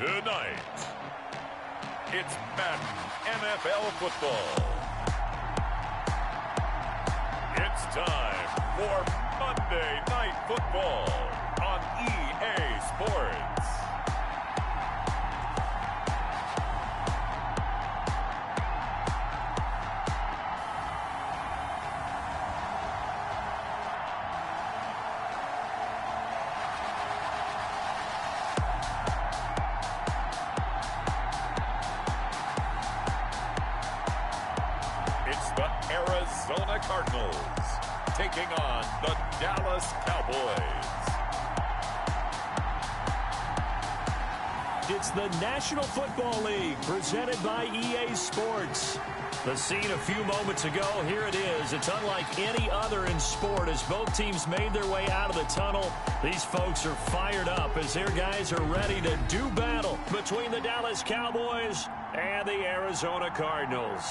Tonight, it's Madden NFL football. It's time for Monday Night Football on EA Sports. Arizona Cardinals taking on the Dallas Cowboys. It's the National Football League presented by EA Sports. The scene a few moments ago, here it is. It's unlike any other in sport as both teams made their way out of the tunnel. These folks are fired up as their guys are ready to do battle between the Dallas Cowboys and the Arizona Cardinals.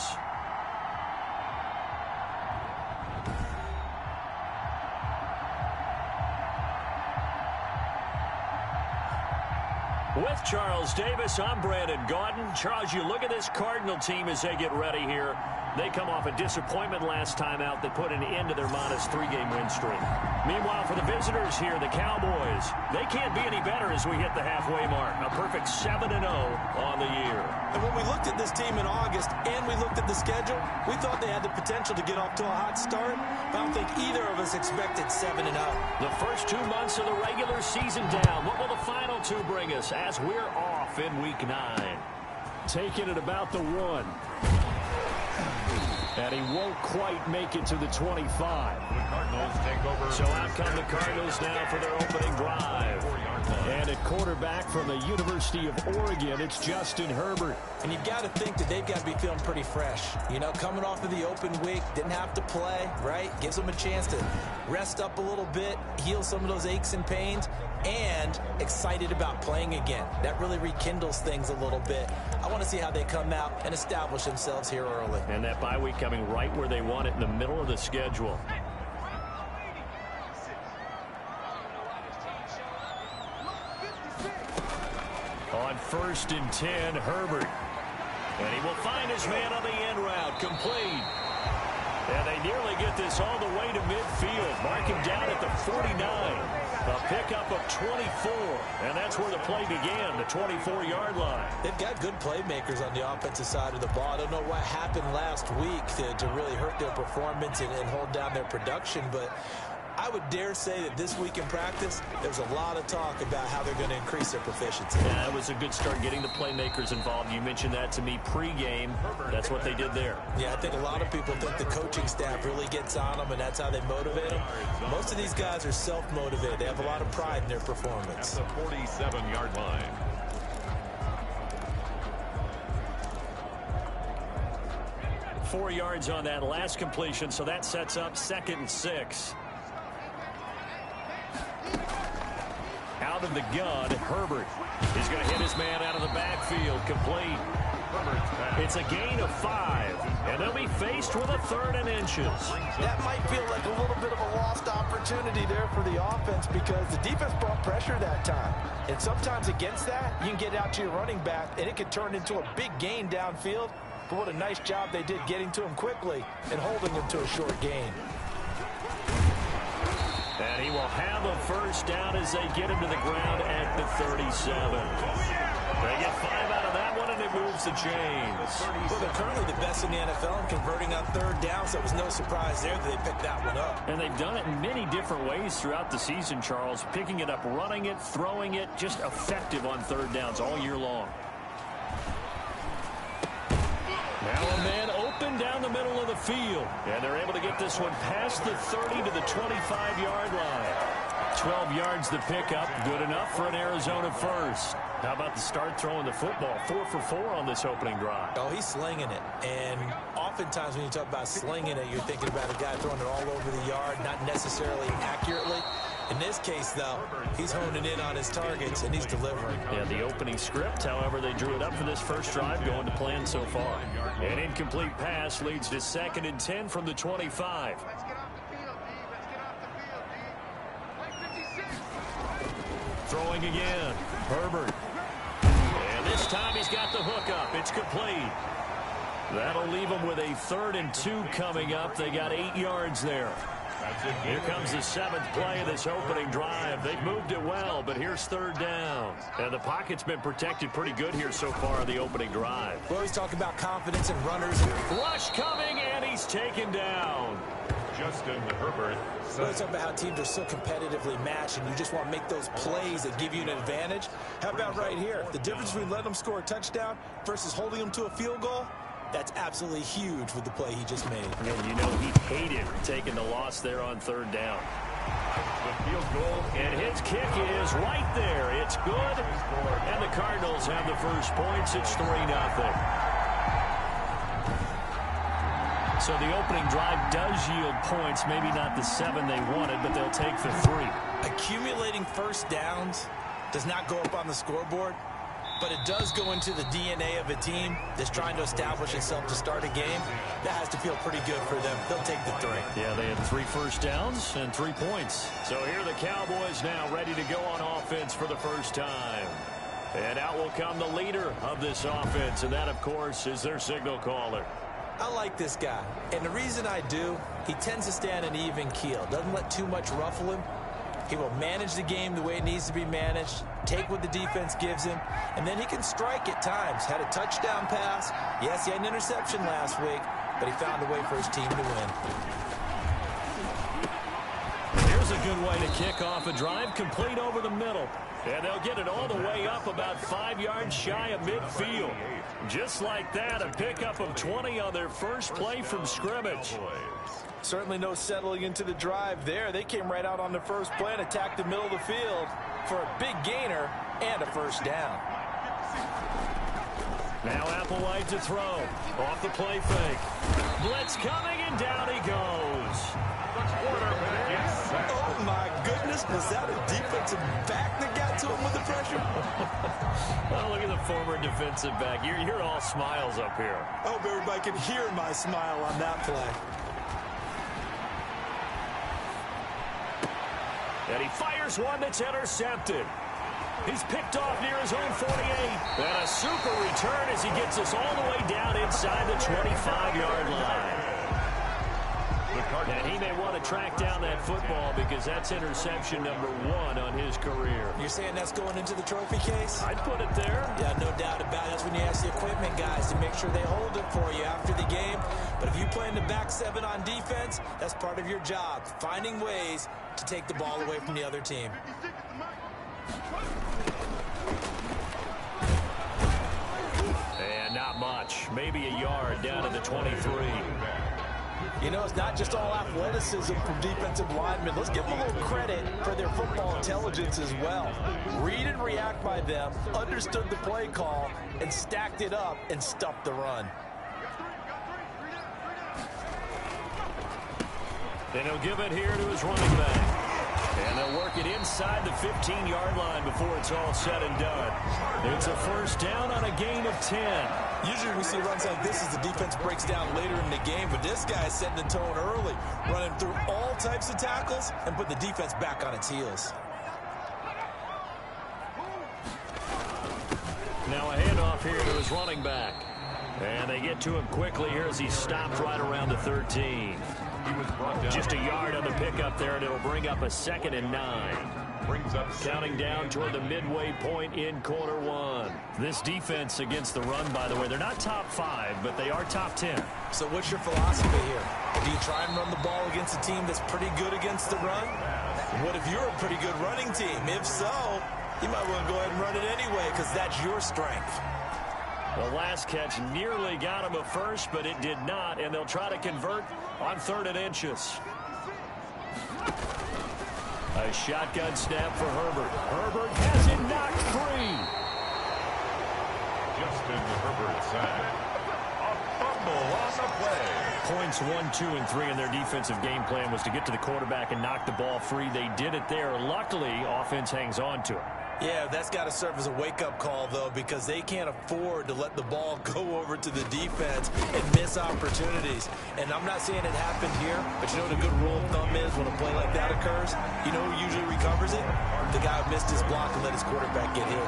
With Charles Davis, I'm Brandon Gaudin. Charles, you look at this Cardinal team as they get ready here. They come off a disappointment last time out that put an end to their modest three-game win streak. Meanwhile, for the visitors here, the Cowboys, they can't be any better as we hit the halfway mark. A perfect 7-0 on the year. And when we looked at this team in August and we looked at the schedule, we thought they had the potential to get off to a hot start. But I don't think either of us expected 7-0. The first 2 months of the regular season down. What will the final two bring us as we're off in Week 9? Taking it about the 1. And he won't quite make it to the 25. The Cardinals take over. So out come the Cardinals now for their opening drive. And at quarterback from the University of Oregon, it's Justin Herbert. And you've got to think that they've got to be feeling pretty fresh. You know, coming off of the open week, didn't have to play, right? Gives them a chance to rest up a little bit, heal some of those aches and pains, and excited about playing again. That really rekindles things a little bit. I want to see how they come out and establish themselves here early. And that bye week coming right where they want it in the middle of the schedule. On 1st and 10, Herbert. And he will find his man on the end route, complete. And they nearly get this all the way to midfield. Mark him down at the 49. A pickup of 24. And that's where the play began, the 24-yard line. They've got good playmakers on the offensive side of the ball. I don't know what happened last week to really hurt their performance and hold down their production, but I would dare say that this week in practice, there's a lot of talk about how they're going to increase their proficiency. Yeah, it was a good start getting the playmakers involved. You mentioned that to me pregame. That's what they did there. Yeah, I think a lot of people think the coaching staff really gets on them, and that's how they motivate them. Most of these guys are self-motivated. They have a lot of pride in their performance. At the 47-yard line. Four yards on that last completion, so that sets up 2nd and 6. Out of the gun, Herbert. He's going to hit his man out of the backfield, complete. It's a gain of 5, and they'll be faced with a 3rd and inches. That might feel like a little bit of a lost opportunity there for the offense because the defense brought pressure that time. And sometimes against that, you can get out to your running back, and it can turn into a big gain downfield. But what a nice job they did getting to him quickly and holding him to a short gain. And he will have a first down as they get him to the ground at the 37. They get 5 out of that one, and it moves the chains. Well, they're currently the best in the NFL in converting on 3rd down, so it was no surprise there that they picked that one up. And they've done it in many different ways throughout the season, Charles. Picking it up, running it, throwing it, just effective on 3rd downs all year long. Now a man open down the middle of the field. And they're able to get this one past the 30 to the 25-yard line. 12 yards the pickup. Good enough for an Arizona first. How about the start throwing the football? 4 for 4 on this opening drive. Oh, he's slinging it. And oftentimes when you talk about slinging it, you're thinking about a guy throwing it all over the yard, not necessarily accurately. In this case, though, he's honing in on his targets, and he's delivering. Yeah, the opening script, however, they drew it up for this first drive going to plan so far. An incomplete pass leads to 2nd and 10 from the 25. Throwing again, Herbert. this time he's got the hook up. It's complete. That'll leave them with a 3rd and 2 coming up. They got 8 yards there. Here comes the 7th play of this opening drive. They've moved it well, but here's 3rd down. And the pocket's been protected pretty good here so far in the opening drive. We always talk about confidence in runners. Rush coming, and he's taken down. Justin Herbert. We always talk about how teams are so competitively matched, and you just want to make those plays that give you an advantage. How about right here? The difference between letting them score a touchdown versus holding them to a field goal? That's absolutely huge with the play he just made. And you know he hated taking the loss there on 3rd down. The field goal. And his kick is right there. It's good. And the Cardinals have the first points. It's 3-0. So the opening drive does yield points. Maybe not the 7 they wanted, but they'll take the 3. Accumulating first downs does not go up on the scoreboard, but it does go into the DNA of a team that's trying to establish itself to start a game. That has to feel pretty good for them. They'll take the 3. Yeah, they had 3 first downs and 3 points. So here are the Cowboys now ready to go on offense for the first time. And out will come the leader of this offense, and that, of course, is their signal caller. I like this guy, and the reason I do, he tends to stay on an even keel. Doesn't let too much ruffle him. He will manage the game the way it needs to be managed, take what the defense gives him, and then he can strike at times. Had a touchdown pass. Yes, he had an interception last week, but he found a way for his team to win. Here's a good way to kick off a drive, complete over the middle. And they'll get it all the way up about 5 yards shy of midfield. Just like that, a pickup of 20 on their first play from scrimmage. Certainly no settling into the drive there. They came right out on the first play and attacked the middle of the field for a big gainer and a first down. Now Applewhite to throw. Off the play fake. Blitz coming, and down he goes. Oh, my goodness. Was that a defensive back that got to him with the pressure? Oh, look at the former defensive back. You're all smiles up here. I hope everybody can hear my smile on that play. And he fires one that's intercepted. He's picked off near his own 48. And a super return as he gets us all the way down inside the 25-yard line. And he may want to track down that football because that's interception number 1 on his career. You're saying that's going into the trophy case? I'd put it there. Yeah, no doubt about it. That's when you ask the equipment guys to make sure they hold it for you after the game. But if you play in the back 7 on defense, that's part of your job, finding ways to take the ball away from the other team. And not much. Maybe a yard down to the 23. You know, it's not just all athleticism from defensive linemen. Let's give them a little credit for their football intelligence as well. Read and react by them, understood the play call, and stacked it up and stuffed the run. Then he'll give it here to his running back. And they'll work it inside the 15-yard line before it's all said and done. It's a first down on a gain of 10. Usually we see runs like this as the defense breaks down later in the game, but this guy is setting the tone early, running through all types of tackles and put the defense back on its heels. Now a handoff here to his running back. And they get to him quickly here as he stopped right around the 13. Just a yard on the pickup there, and it'll bring up a 2nd and 9. Counting down toward the midway point in quarter 1. This defense against the run, by the way, they're not top 5, but they are top 10. So what's your philosophy here? Do you try and run the ball against a team that's pretty good against the run? What if you're a pretty good running team? If so, you might want to go ahead and run it anyway because that's your strength. The last catch nearly got him a first, but it did not, and they'll try to convert on 3rd and inches. A shotgun snap for Herbert. Herbert has it knocked free. Justin Herbert sack. A fumble on the play. Points 1, 2, and 3 in their defensive game plan was to get to the quarterback and knock the ball free. They did it there. Luckily, offense hangs on to it. Yeah, that's got to serve as a wake-up call, though, because they can't afford to let the ball go over to the defense and miss opportunities. And I'm not saying it happened here, but you know what a good rule of thumb is when a play like that occurs? You know who usually recovers it? The guy who missed his block and let his quarterback get hit.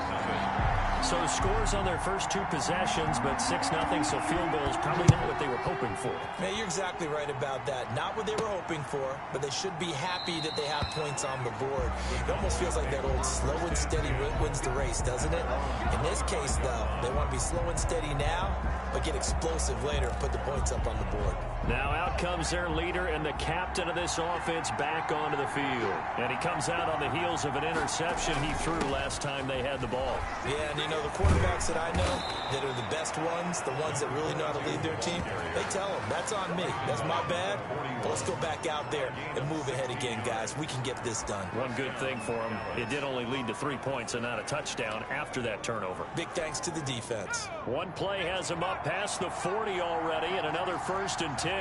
So scores on their first 2 possessions, but 6-0, so field goals probably not what they were hoping for. Man, you're exactly right about that. Not what they were hoping for, but they should be happy that they have points on the board. It almost feels like that old slow and steady wins the race, doesn't it? In this case, though, they want to be slow and steady now, but get explosive later and put the points up on the board. Now out comes their leader and the captain of this offense back onto the field. And he comes out on the heels of an interception he threw last time they had the ball. Yeah, and you know, the quarterbacks that I know that are the best ones, the ones that really know how to lead their team, they tell them, that's on me. That's my bad. But let's go back out there and move ahead again, guys. We can get this done. One good thing for him, it did only lead to 3 points and not a touchdown after that turnover. Big thanks to the defense. One play has him up past the 40 already, and another 1st and 10.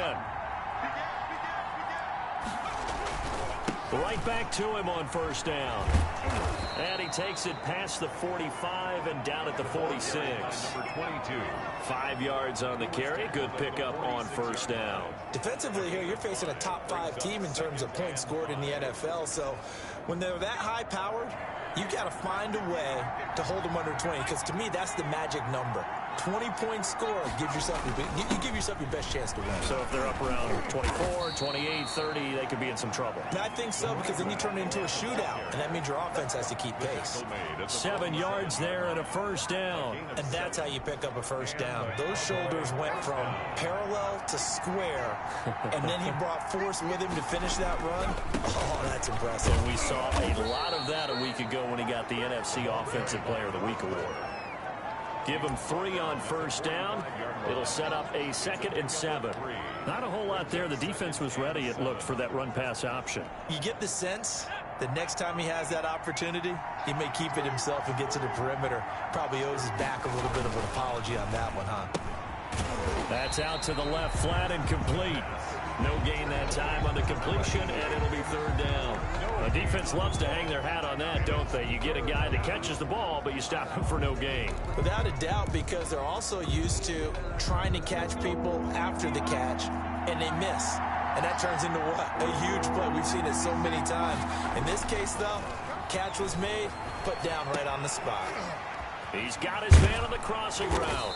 Right back to him on 1st down. And he takes it past the 45 and down at the 46. Number 22. 5 yards on the carry. Good pickup on 1st down. Defensively here, you're facing a top 5 team in terms of points scored in the NFL. So when they're that high-powered, you got to find a way to hold them under 20, because to me, that's the magic number. 20-point score gives yourself you give yourself your best chance to win. So if they're up around 24, 28, 30, they could be in some trouble. And I think so, because then you turn it into a shootout, and that means your offense has to keep pace. 7 yards there and a 1st down. And that's how you pick up a 1st down. Those shoulders went from parallel to square, and then he brought force with him to finish that run. Oh, that's impressive. And we saw a lot of that a week ago when he got the NFC Offensive Player of the Week award. Give him 3 on 1st down. It'll set up a 2nd and 7. Not a whole lot there. The defense was ready, it looked, for that run-pass option. You get the sense that next time he has that opportunity, he may keep it himself and get to the perimeter. Probably owes his back a little bit of an apology on that one, huh? That's out to the left, flat and complete. No gain that time on the completion, and it'll be 3rd down. The defense loves to hang their hat on that, don't they? You get a guy that catches the ball, but you stop him for no gain. Without a doubt, because they're also used to trying to catch people after the catch, and they miss. And that turns into what? A huge play. We've seen it so many times. In this case, though, catch was made, put down right on the spot. He's got his man on the crossing route.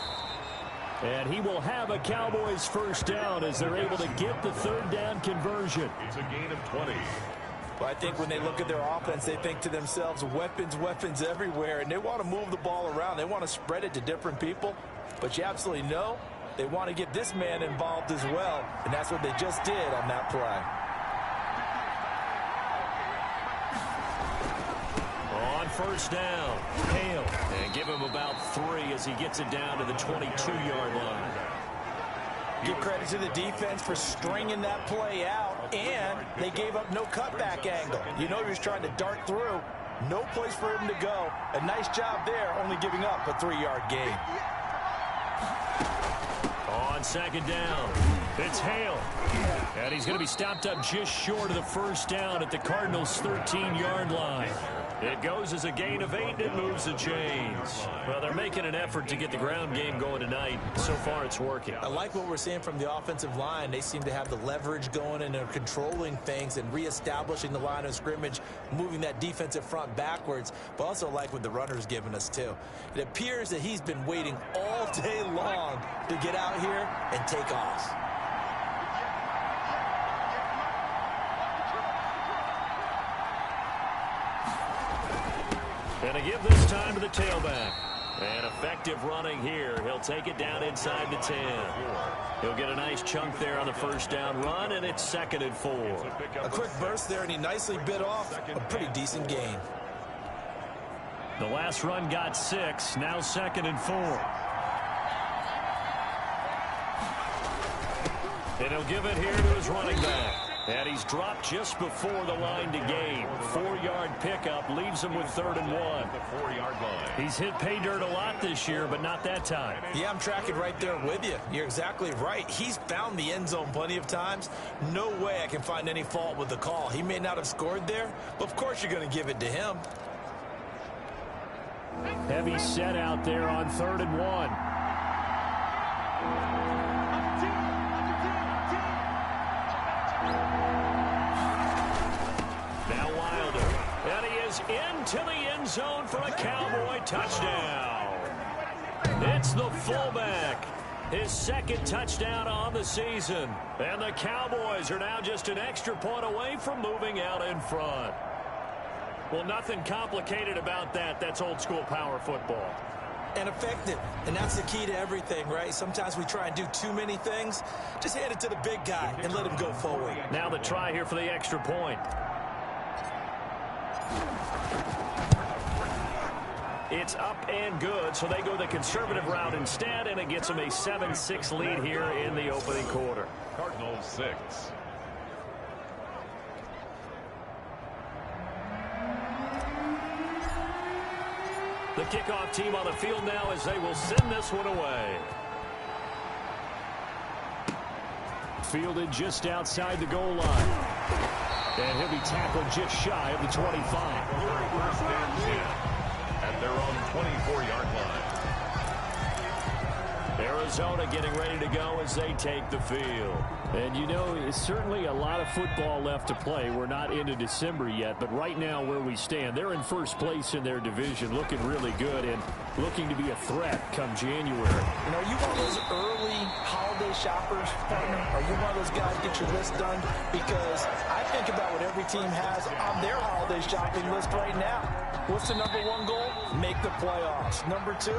And he will have a Cowboys 1st down as they're able to get the 3rd down conversion. It's a gain of 20. Well, I think when they look at their offense, they think to themselves, weapons everywhere, and they want to move the ball around. They want to spread it to different people, but you absolutely know they want to get this man involved as well, and that's what they just did on that play. On 1st down, Hale, and give him about 3 as he gets it down to the 22-yard line. Give credit to the defense for stringing that play out, and they gave up no cutback angle. You know he was trying to dart through. No place for him to go. A nice job there, only giving up a 3-yard gain. On 2nd down, it's Hale. And he's going to be stopped up just short of the 1st down at the Cardinals' 13-yard line. It goes as a gain of 8, and it moves the chains. Well, they're making an effort to get the ground game going tonight. So far, it's working. I like what we're seeing from the offensive line. They seem to have the leverage going, and they're controlling things and reestablishing the line of scrimmage, moving that defensive front backwards, but also like what the runner's giving us, too. It appears that he's been waiting all day long to get out here and take off. And to give this time to the tailback. And effective running here. He'll take it down inside the 10. He'll get a nice chunk there on the 1st down run, and it's 2nd and 4. A quick burst there, and he nicely bit off a pretty decent gain. The last run got 6, now 2nd and 4. And he'll give it here to his running back. And he's dropped just before the line to gain. 4-yard pickup leaves him with 3rd and 1. The 4-yard line. He's hit pay dirt a lot this year, but not that time. Yeah, I'm tracking right there with you. You're exactly right. He's found the end zone plenty of times. No way I can find any fault with the call. He may not have scored there, but of course you're going to give it to him. Heavy set out there on 3rd and 1. Now Wilder. And he is into the end zone for a Cowboy touchdown. It's the fullback. His second touchdown on the season. And the Cowboys are now just an extra point away from moving out in front. Well, nothing complicated about that. That's old school power football. And effective. And that's the key to everything, right? Sometimes we try and do too many things. Just hand it to the big guy and let him go forward. Now the try here for the extra point. It's up and good, so they go the conservative route instead, and it gets them a 7-6 lead here in the opening quarter. Cardinals 6. The kickoff team on the field now as they will send this one away. Fielded just outside the goal line. And he'll be tackled just shy of the 25. First and 10 at their own 24-yard line. Arizona getting ready to go as they take the field. And you know, it's certainly a lot of football left to play. We're not into December yet, but right now where we stand, they're in first place in their division, looking really good and looking to be a threat come January. You know, are you one of those early holiday shoppers, partner? Are you one of those guys get your list done? Because I think about what every team has on their holiday shopping list right now. What's the number one goal? Make the playoffs. Number two,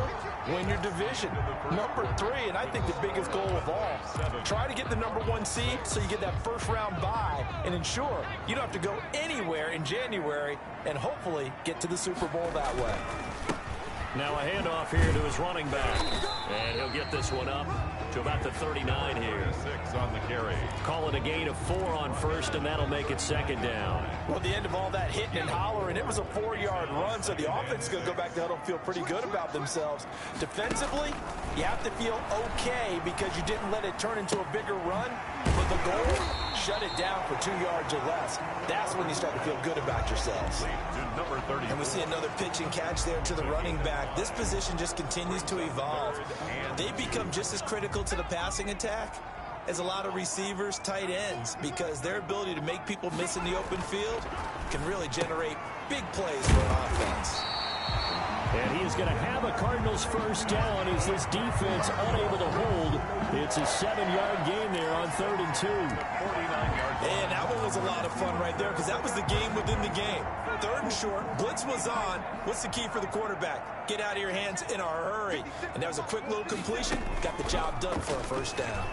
win your division. Number three, and I think the biggest goal of all, try to get the number one seed so you get that first round bye and ensure you don't have to go anywhere in January and hopefully get to the Super Bowl that way. Now a handoff here to his running back. And he'll get this one up to about the 39 here. 6 on the carry. Call it a gain of 4 on first, and that'll make it second down. Well, at the end of all that hitting and hollering, it was a 4-yard run, so the offense is going to go back to huddle and feel pretty good about themselves. Defensively, you have to feel okay because you didn't let it turn into a bigger run. But the goal, shut it down for 2 yards or less. That's when you start to feel good about yourselves. To number 30. And we see another pitch and catch there to the running back. This position just continues to evolve. They become just as critical to the passing attack as a lot of receivers, tight ends, because their ability to make people miss in the open field can really generate big plays for an offense. And he is going to have a Cardinals first down as this defense unable to hold. It's a 7-yard gain there on 3rd and 2. 49-yard. And that one was a lot of fun right there because that was the game within the game. 3rd and short, blitz was on. What's the key for the quarterback? Get out of your hands in a hurry. And that was a quick little completion. Got the job done for a first down.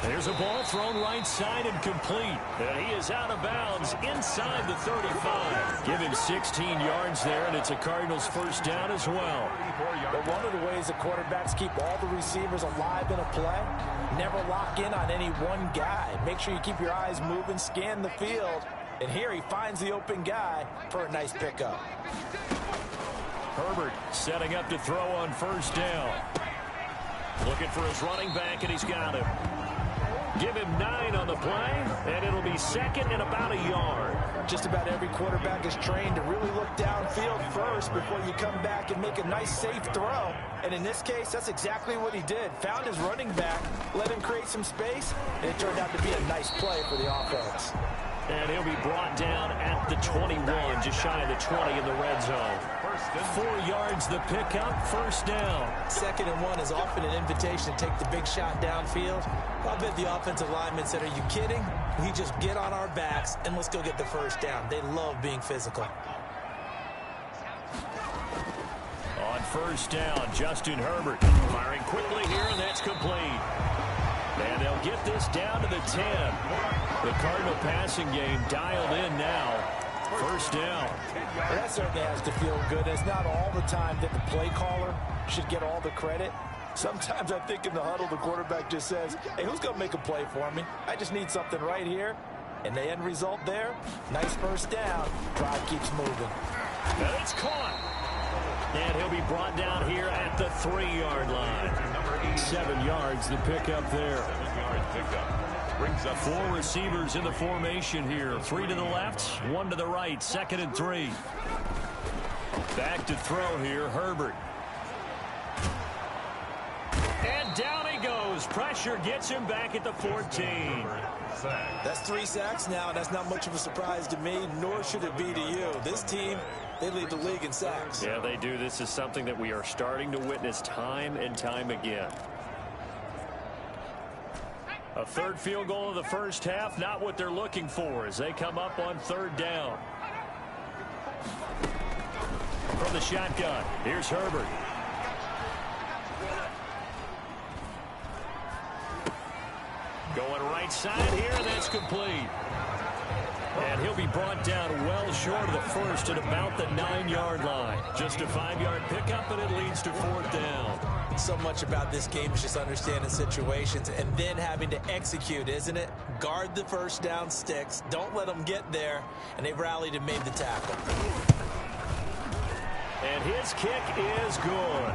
There's a ball thrown right side and complete. And he is out of bounds inside the 35. Give him 16 yards there, and it's a Cardinals first down as well. But one of the ways the quarterbacks keep all the receivers alive in a play, never lock in on any one guy. Make sure you keep your eyes moving, scan the field. And here he finds the open guy for a nice pickup. Herbert setting up to throw on first down. Looking for his running back, and he's got him. Give him 9 on the play, and it'll be second and about a yard. Just about every quarterback is trained to really look downfield first before you come back and make a nice, safe throw. And in this case, that's exactly what he did. Found his running back, let him create some space, and it turned out to be a nice play for the offense. And he'll be brought down at the 21, just shy of the 20 in the red zone. 4 yards the pickup, first down. 2nd and 1 is often an invitation to take the big shot downfield. I bet the offensive lineman said, are you kidding? We just get on our backs and let's go get the first down. They love being physical. On first down, Justin Herbert firing quickly here, and that's complete. And they'll get this down to the 10. The Cardinal passing game dialed in now. First down. Well, that certainly has to feel good. It's not all the time that the play caller should get all the credit. Sometimes I think in the huddle, the quarterback just says, hey, who's going to make a play for me? I just need something right here. And the end result there, nice first down. Drive keeps moving. And it's caught. And he'll be brought down here at the 3-yard line. 7 yards, the pickup there. 7-yard pickup. Brings up 4 receivers in the formation here. 3 to the left, 1 to the right. 2nd and 3. Back to throw here, Herbert. And down he goes. Pressure gets him back at the 14. That's 3 sacks now. That's not much of a surprise to me, nor should it be to you. This team They lead the league in sacks. Yeah, they do. This is something that we are starting to witness time and time again. A third field goal of the first half, not what they're looking for as they come up on third down. From the shotgun, here's Herbert. Going right side here, and that's complete. And he'll be brought down well short of the first at about the 9-yard line. Just a 5-yard pickup, and it leads to fourth down. So much about this game is just understanding situations and then having to execute, isn't it? Guard the first down sticks. Don't let them get there. And they rallied and made the tackle. And his kick is good.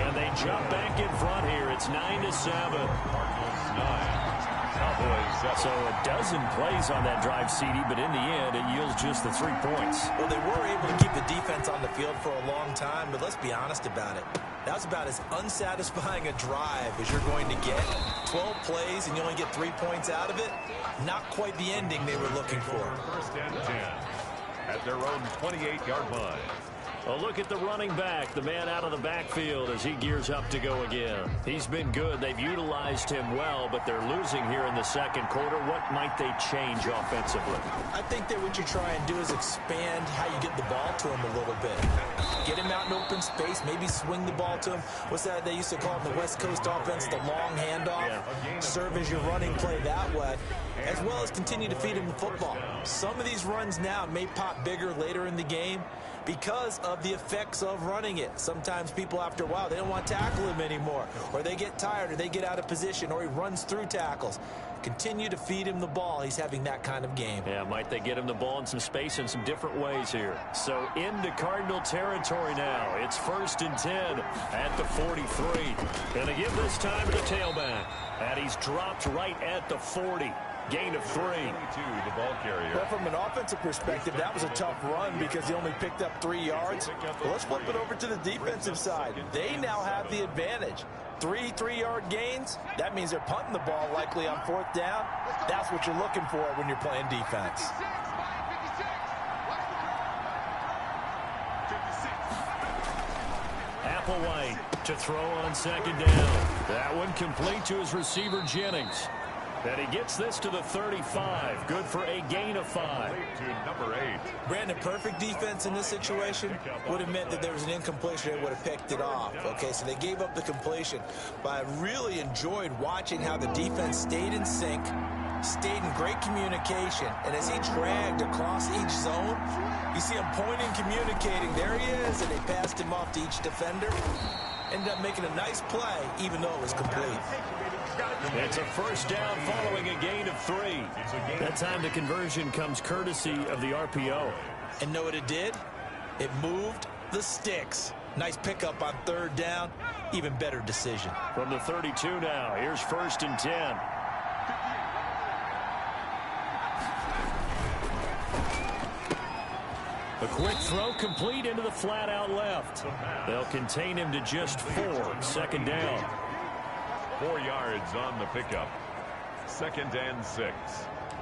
And they jump back in front here. It's 9-7. So a dozen plays on that drive, CD, but in the end, it yields just the 3 points. Well, they were able to keep the defense on the field for a long time, but let's be honest about it. That was about as unsatisfying a drive as you're going to get. 12 plays and you only get 3 points out of it. Not quite the ending they were looking for. First and 10 at their own 28-yard line. A look at the running back, the man out of the backfield as he gears up to go again. He's been good. They've utilized him well, but they're losing here in the second quarter. What might they change offensively? I think that what you try and do is expand how you get the ball to him a little bit. Get him out in open space, maybe swing the ball to him. What's that they used to call it in the West Coast offense, the long handoff? Yeah. Serve as your running play that way, as well as continue to feed him the football. Some of these runs now may pop bigger later in the game because of the effects of running it. Sometimes people, after a while, they don't want to tackle him anymore, or they get tired, or they get out of position, or he runs through tackles. Continue to feed him the ball. He's having that kind of game. Yeah, might they get him the ball in some space in some different ways here. So into Cardinal territory now. It's first and 10 at the 43. And they give this time to the tailback. And he's dropped right at the 40. Gain of 3. The ball carrier. Well, from an offensive perspective, that was a tough run because he only picked up 3 yards. Well, let's flip it over to the defensive side. They now have the advantage. 3 3-yard gains. That means they're punting the ball likely on fourth down. That's what you're looking for when you're playing defense. Applewhite to throw on second down. That one complete to his receiver, Jennings. And he gets this to the 35. Good for a gain of 5. To number 8. Brandon, perfect defense in this situation would have meant that there was an incompletion. They would have picked it off. Okay, so they gave up the completion. But I really enjoyed watching how the defense stayed in sync, stayed in great communication. And as he dragged across each zone, you see him pointing, communicating. There he is, and they passed him off to each defender. Ended up making a nice play, even though it was complete. It's a first down following a gain of 3. That time the conversion comes courtesy of the RPO. And know what it did? It moved the sticks. Nice pickup on third down. Even better decision. From the 32 now, here's first and 10. A quick throw complete into the flat out left. They'll contain him to just 4. Second down. 4 yards on the pickup. Second and 6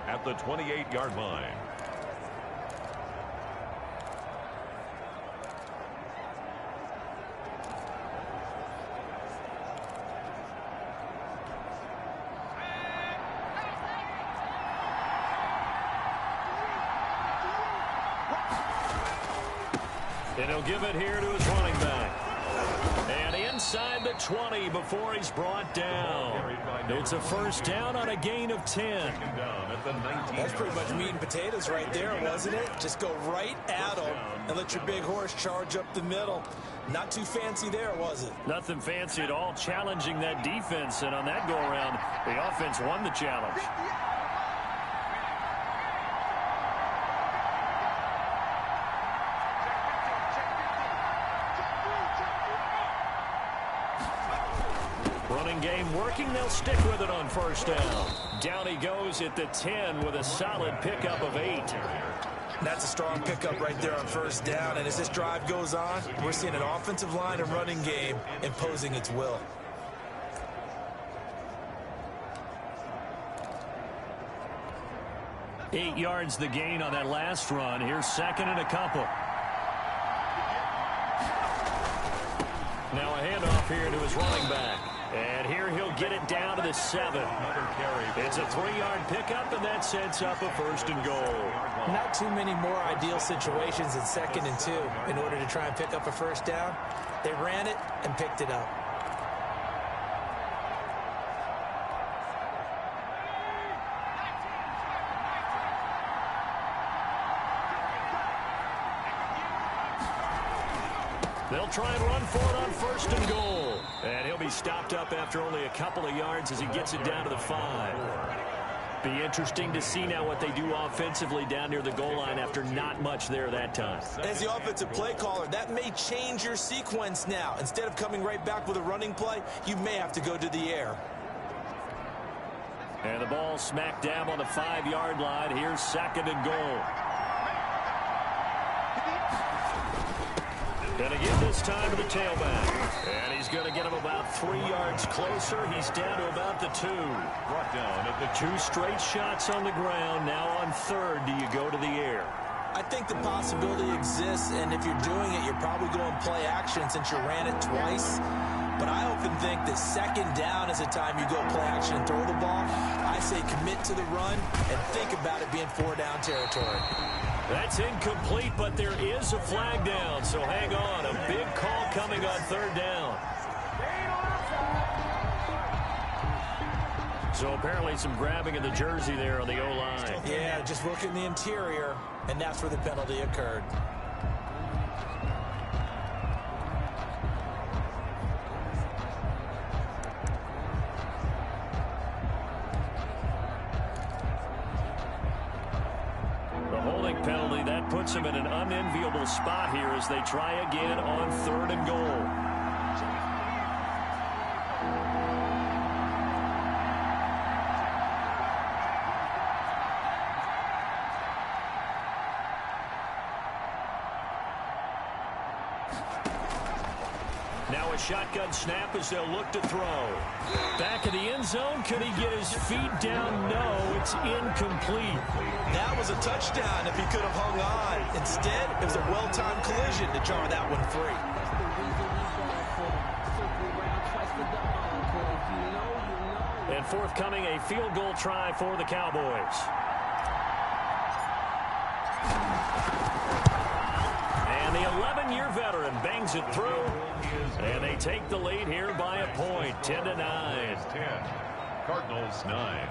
at the 28-yard line. And he'll give it here to his running back. And inside the 20 before he's brought down. It's a first down on a gain of 10. That's pretty much meat and potatoes right there, wasn't it? Just go right at them and let your big horse charge up the middle. Not too fancy there, was it? Nothing fancy at all, challenging that defense. And on that go-around, the offense won the challenge. Running game working. They'll stick with it on first down. Down he goes at the 10 with a solid pickup of 8. That's a strong pickup right there on first down. And as this drive goes on, we're seeing an offensive line and running game imposing its will. Eight yards the gain on that last run. Here's second and a couple. Now a handoff here to his running back. And here he'll get it down to the 7. Another carry. It's a 3-yard pickup, and that sets up a 1st and goal. Not too many more ideal situations in 2nd and 2 in order to try and pick up a 1st down. They ran it and picked it up. They'll try and run for it on 1st and goal. And he'll be stopped up after only a couple of yards as he gets it down to the 5. Be interesting to see now what they do offensively down near the goal line after not much there that time. As the offensive play caller, that may change your sequence now. Instead of coming right back with a running play, you may have to go to the air. And the ball smack dab on the 5-yard line. Here's 2nd and goal. And again this time to the tailback. And he's going to get him about 3 yards closer. He's down to about the 2. Brought down at the 2 straight shots on the ground. Now on 3rd, do you go to the air? I think the possibility exists, and if you're doing it, you're probably going play action since you ran it twice. But I often think that 2nd down is a time you go play action and throw the ball. I say commit to the run and think about it being 4-down territory. That's incomplete, but there is a flag down, so hang on. A big call coming on 3rd down. So apparently some grabbing of the jersey there on the O-line. Yeah, just look in the interior, and that's where the penalty occurred. Penalty that puts him in an unenviable spot here as they try again on 3rd and goal. Now a shotgun snap as they'll look to throw. Back in the end zone. Could he get his feet down? No, it's incomplete. That was a touchdown if he could have hung on. Instead, it was a well-timed collision to jar that one free. And forthcoming, a field goal try for the Cowboys. And the 11-year veteran bangs it through. And they take the lead here by a point, 10-9. 10. Cardinals 9.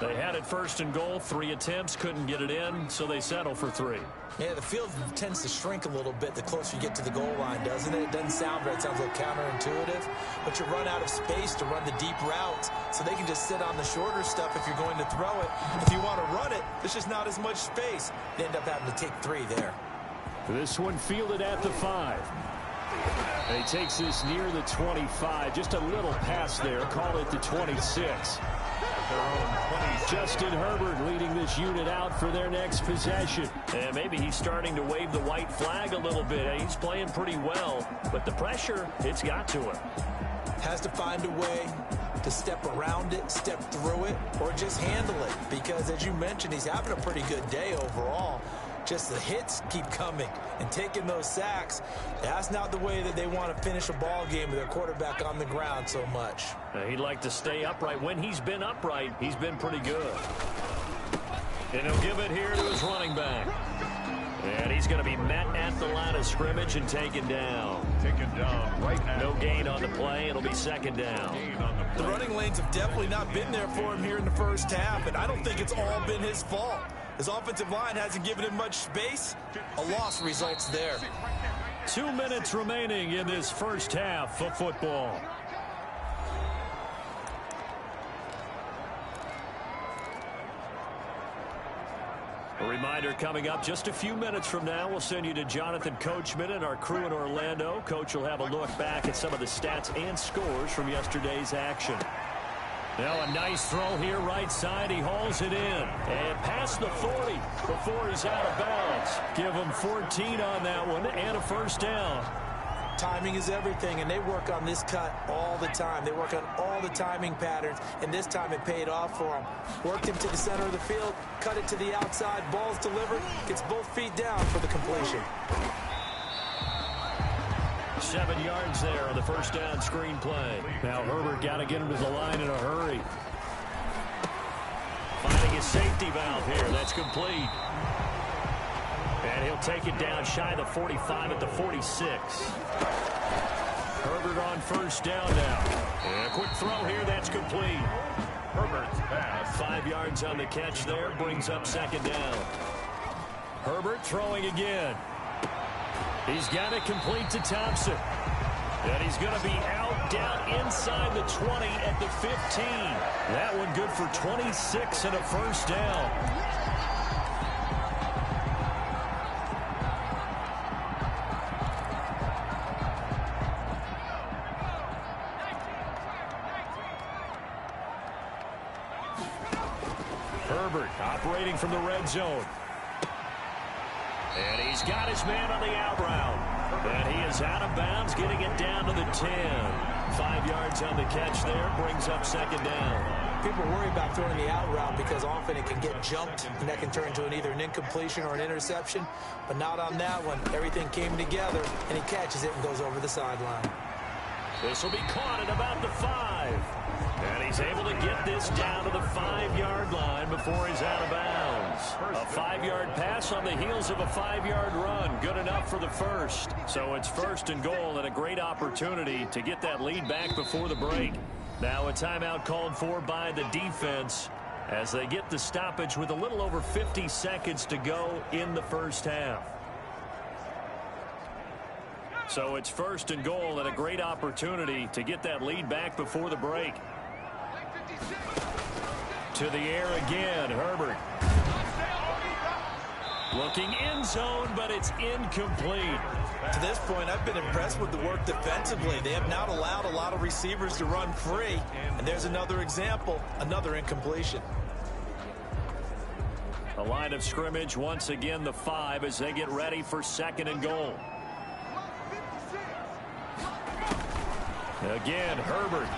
They had it 1st and goal, 3 attempts, couldn't get it in, so they settle for 3. Yeah, the field tends to shrink a little bit the closer you get to the goal line, doesn't it? It doesn't sound right. It sounds a little counterintuitive. But you run out of space to run the deep routes, so they can just sit on the shorter stuff if you're going to throw it. If you want to run it, there's just not as much space. They end up having to take 3 there. This one fielded at the 5. And he takes this near the 25. Just a little pass there. Call it the 26. Justin Herbert leading this unit out for their next possession. And maybe he's starting to wave the white flag a little bit. He's playing pretty well, but the pressure, it's got to him. Has to find a way to step around it, step through it, or just handle it. Because as you mentioned, he's having a pretty good day overall. Just the hits keep coming and taking those sacks. That's not the way that they want to finish a ball game with their quarterback on the ground so much. He'd like to stay upright. When he's been upright, he's been pretty good. And he'll give it here to his running back. And he's going to be met at the line of scrimmage and taken down. Taken down right now. No gain on the play. It'll be 2nd down. The running lanes have definitely not been there for him here in the first half, and I don't think it's all been his fault. His offensive line hasn't given him much space. A loss results there. 2 minutes remaining in this first half of football. A reminder coming up just a few minutes from now. We'll send you to Jonathan Coachman and our crew in Orlando. Coach will have a look back at some of the stats and scores from yesterday's action. Now a nice throw here right side. He hauls it in. And past the 40 before he's out of bounds. Give him 14 on that one and a 1st down. Timing is everything, and they work on this cut all the time. They work on all the timing patterns, and this time it paid off for them. Worked him to the center of the field, cut it to the outside, ball's delivered, gets both feet down for the completion. 7 yards there on the first down screen play. Now Herbert got to get him to the line in a hurry. Finding his safety valve here. That's complete. And he'll take it down shy of the 45 at the 46. Herbert on first down now. And a quick throw here. That's complete. Herbert's pass. 5 yards on the catch there. Brings up second down. Herbert throwing again. He's got it complete to Thompson. And he's going to be out down inside the 20 at the 15. That one good for 26 and a first down. Herbert operating from the red zone. And he's got his man on the out route. And he is out of bounds, getting it down to the 10. 5 yards on the catch there, brings up second down. People worry about throwing the out route because often it can get jumped, and that can turn into either an incompletion or an interception. But not on that one. Everything came together, and he catches it and goes over the sideline. This will be caught at about the 5. And he's able to get this down to the 5-yard line before he's out of bounds. A 5-yard pass on the heels of a 5-yard run. Good enough for the first. So it's first and goal and a great opportunity to get that lead back before the break. Now a timeout called for by the defense as they get the stoppage with a little over 50 seconds to go in the first half. So it's first and goal and a great opportunity to get that lead back before the break. To the air again, Herbert. Looking end zone, but it's incomplete. To this point, I've been impressed with the work defensively. They have not allowed a lot of receivers to run free. And there's another example, another incompletion. A line of scrimmage, once again the 5 as they get ready for second and goal. Again, Herbert.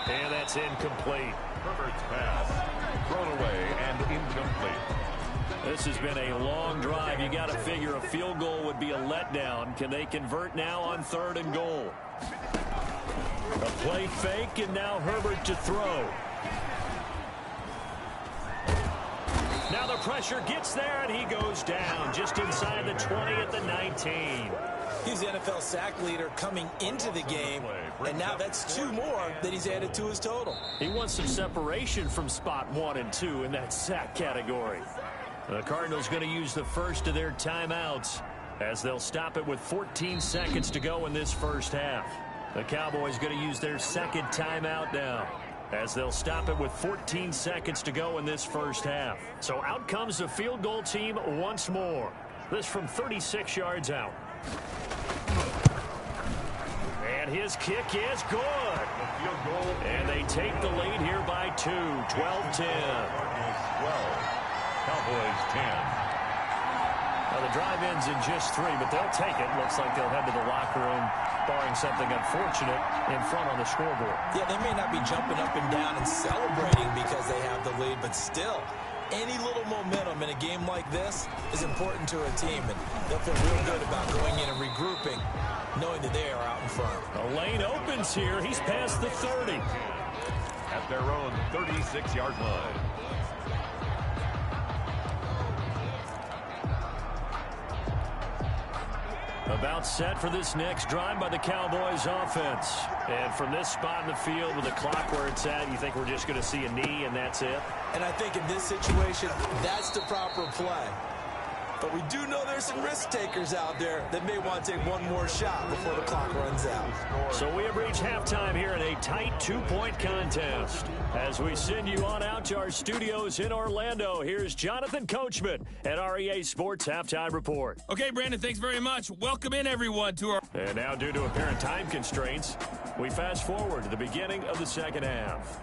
And that's incomplete. Herbert's pass. Thrown away and incomplete. This has been a long drive. You got to figure a field goal would be a letdown. Can they convert now on third and goal? A play fake, and now Herbert to throw. Now the pressure gets there, and he goes down just inside the 20 at the 19. He's the NFL sack leader coming into the game, and now that's 2 more that he's added to his total. He wants some separation from spot 1 and 2 in that sack category. The Cardinals going to use the first of their timeouts as they'll stop it with 14 seconds to go in this first half. The Cowboys going to use their second timeout now as they'll stop it with 14 seconds to go in this first half. So out comes the field goal team once more. This from 36 yards out. And his kick is good. And they take the lead here by 2, 12-10. 12. Cowboys 10. Well, the drive ends in just 3, but they'll take it. Looks like they'll head to the locker room, barring something unfortunate, in front on the scoreboard. Yeah, they may not be jumping up and down and celebrating because they have the lead, but still, any little momentum in a game like this is important to a team, and they'll feel real good about going in and regrouping, knowing that they are out in front. A lane opens here. He's past the 30. At their own 36-yard line. About set for this next drive by the Cowboys offense. And from this spot in the field with the clock where it's at, you think we're just going to see a knee and that's it? And I think in this situation, that's the proper play. But we do know there's some risk takers out there that may want to take one more shot before the clock runs out. So we have reached halftime here in a tight 2-point contest. As we send you on out to our studios in Orlando, here's Jonathan Coachman at REA Sports Halftime Report. Okay, Brandon, thanks very much. Welcome in, everyone, to our... And now, due to apparent time constraints, we fast forward to the beginning of the second half.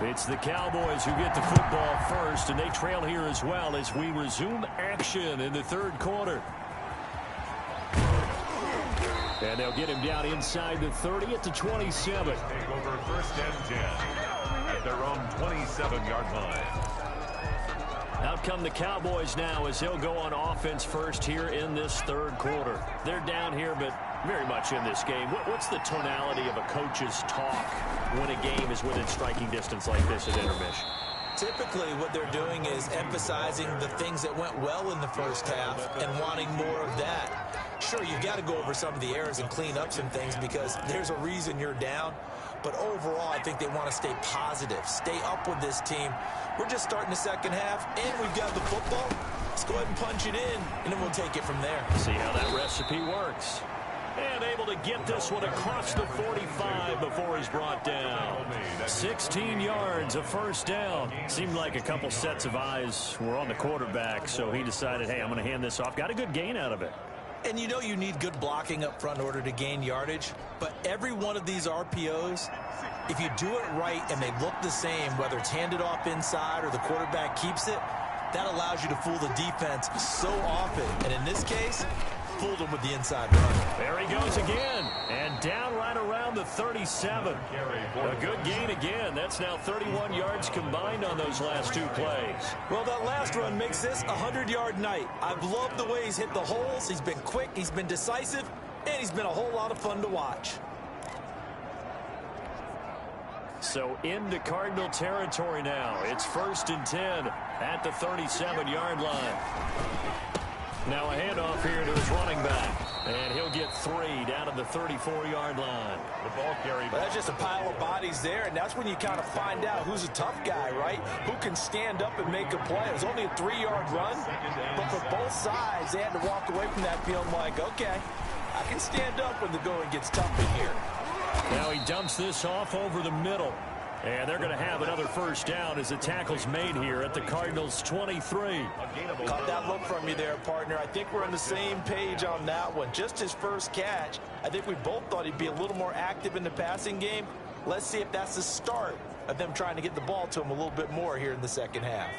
It's the Cowboys who get the football first, and they trail here as well as we resume action in the third quarter. And they'll get him down inside the 30 at the 27. Take over 1st and 10 at their own 27-yard line. Out come the Cowboys now as they'll go on offense first here in this third quarter. They're down here, but very much in this game. What's the tonality of a coach's talk when a game is within striking distance like this at intermission? Typically, what they're doing is emphasizing the things that went well in the first half and wanting more of that. Sure, you've got to go over some of the errors and clean up some things because there's a reason you're down. But overall, I think they want to stay positive, stay up with this team. We're just starting the second half, and we've got the football. Let's go ahead and punch it in, and then we'll take it from there. See how that recipe works. And able to get this one across the 45 before he's brought down. 16 yards, a first down. Seemed like a couple sets of eyes were on the quarterback, so he decided, hey, I'm going to hand this off. Got a good gain out of it. And you know you need good blocking up front in order to gain yardage. But every one of these RPOs, if you do it right and they look the same, whether it's handed off inside or the quarterback keeps it, that allows you to fool the defense so often. And in this case, fooled him with the inside run. There he goes again. And down right around the 37. A good gain again. That's now 31 yards combined on those last two plays. Well, that last run makes this a 100-yard night. I've loved the way he's hit the holes. He's been quick, he's been decisive, and he's been a whole lot of fun to watch. So into Cardinal territory now. It's 1st and 10 at the 37-yard line. Now a handoff here to his running back. And he'll get 3 down to the 34-yard line. The ball carry. But that's just a pile of bodies there, and that's when you kind of find out who's a tough guy, right? Who can stand up and make a play. It was only a 3-yard run, but for both sides, they had to walk away from that feeling like, okay, I can stand up when the going gets tough in here. Now he dumps this off over the middle. And they're going to have another first down as the tackle's made here at the Cardinals' 23. Caught that look from you there, partner. I think we're on the same page on that one. Just his first catch. I think we both thought he'd be a little more active in the passing game. Let's see if that's the start of them trying to get the ball to him a little bit more here in the second half.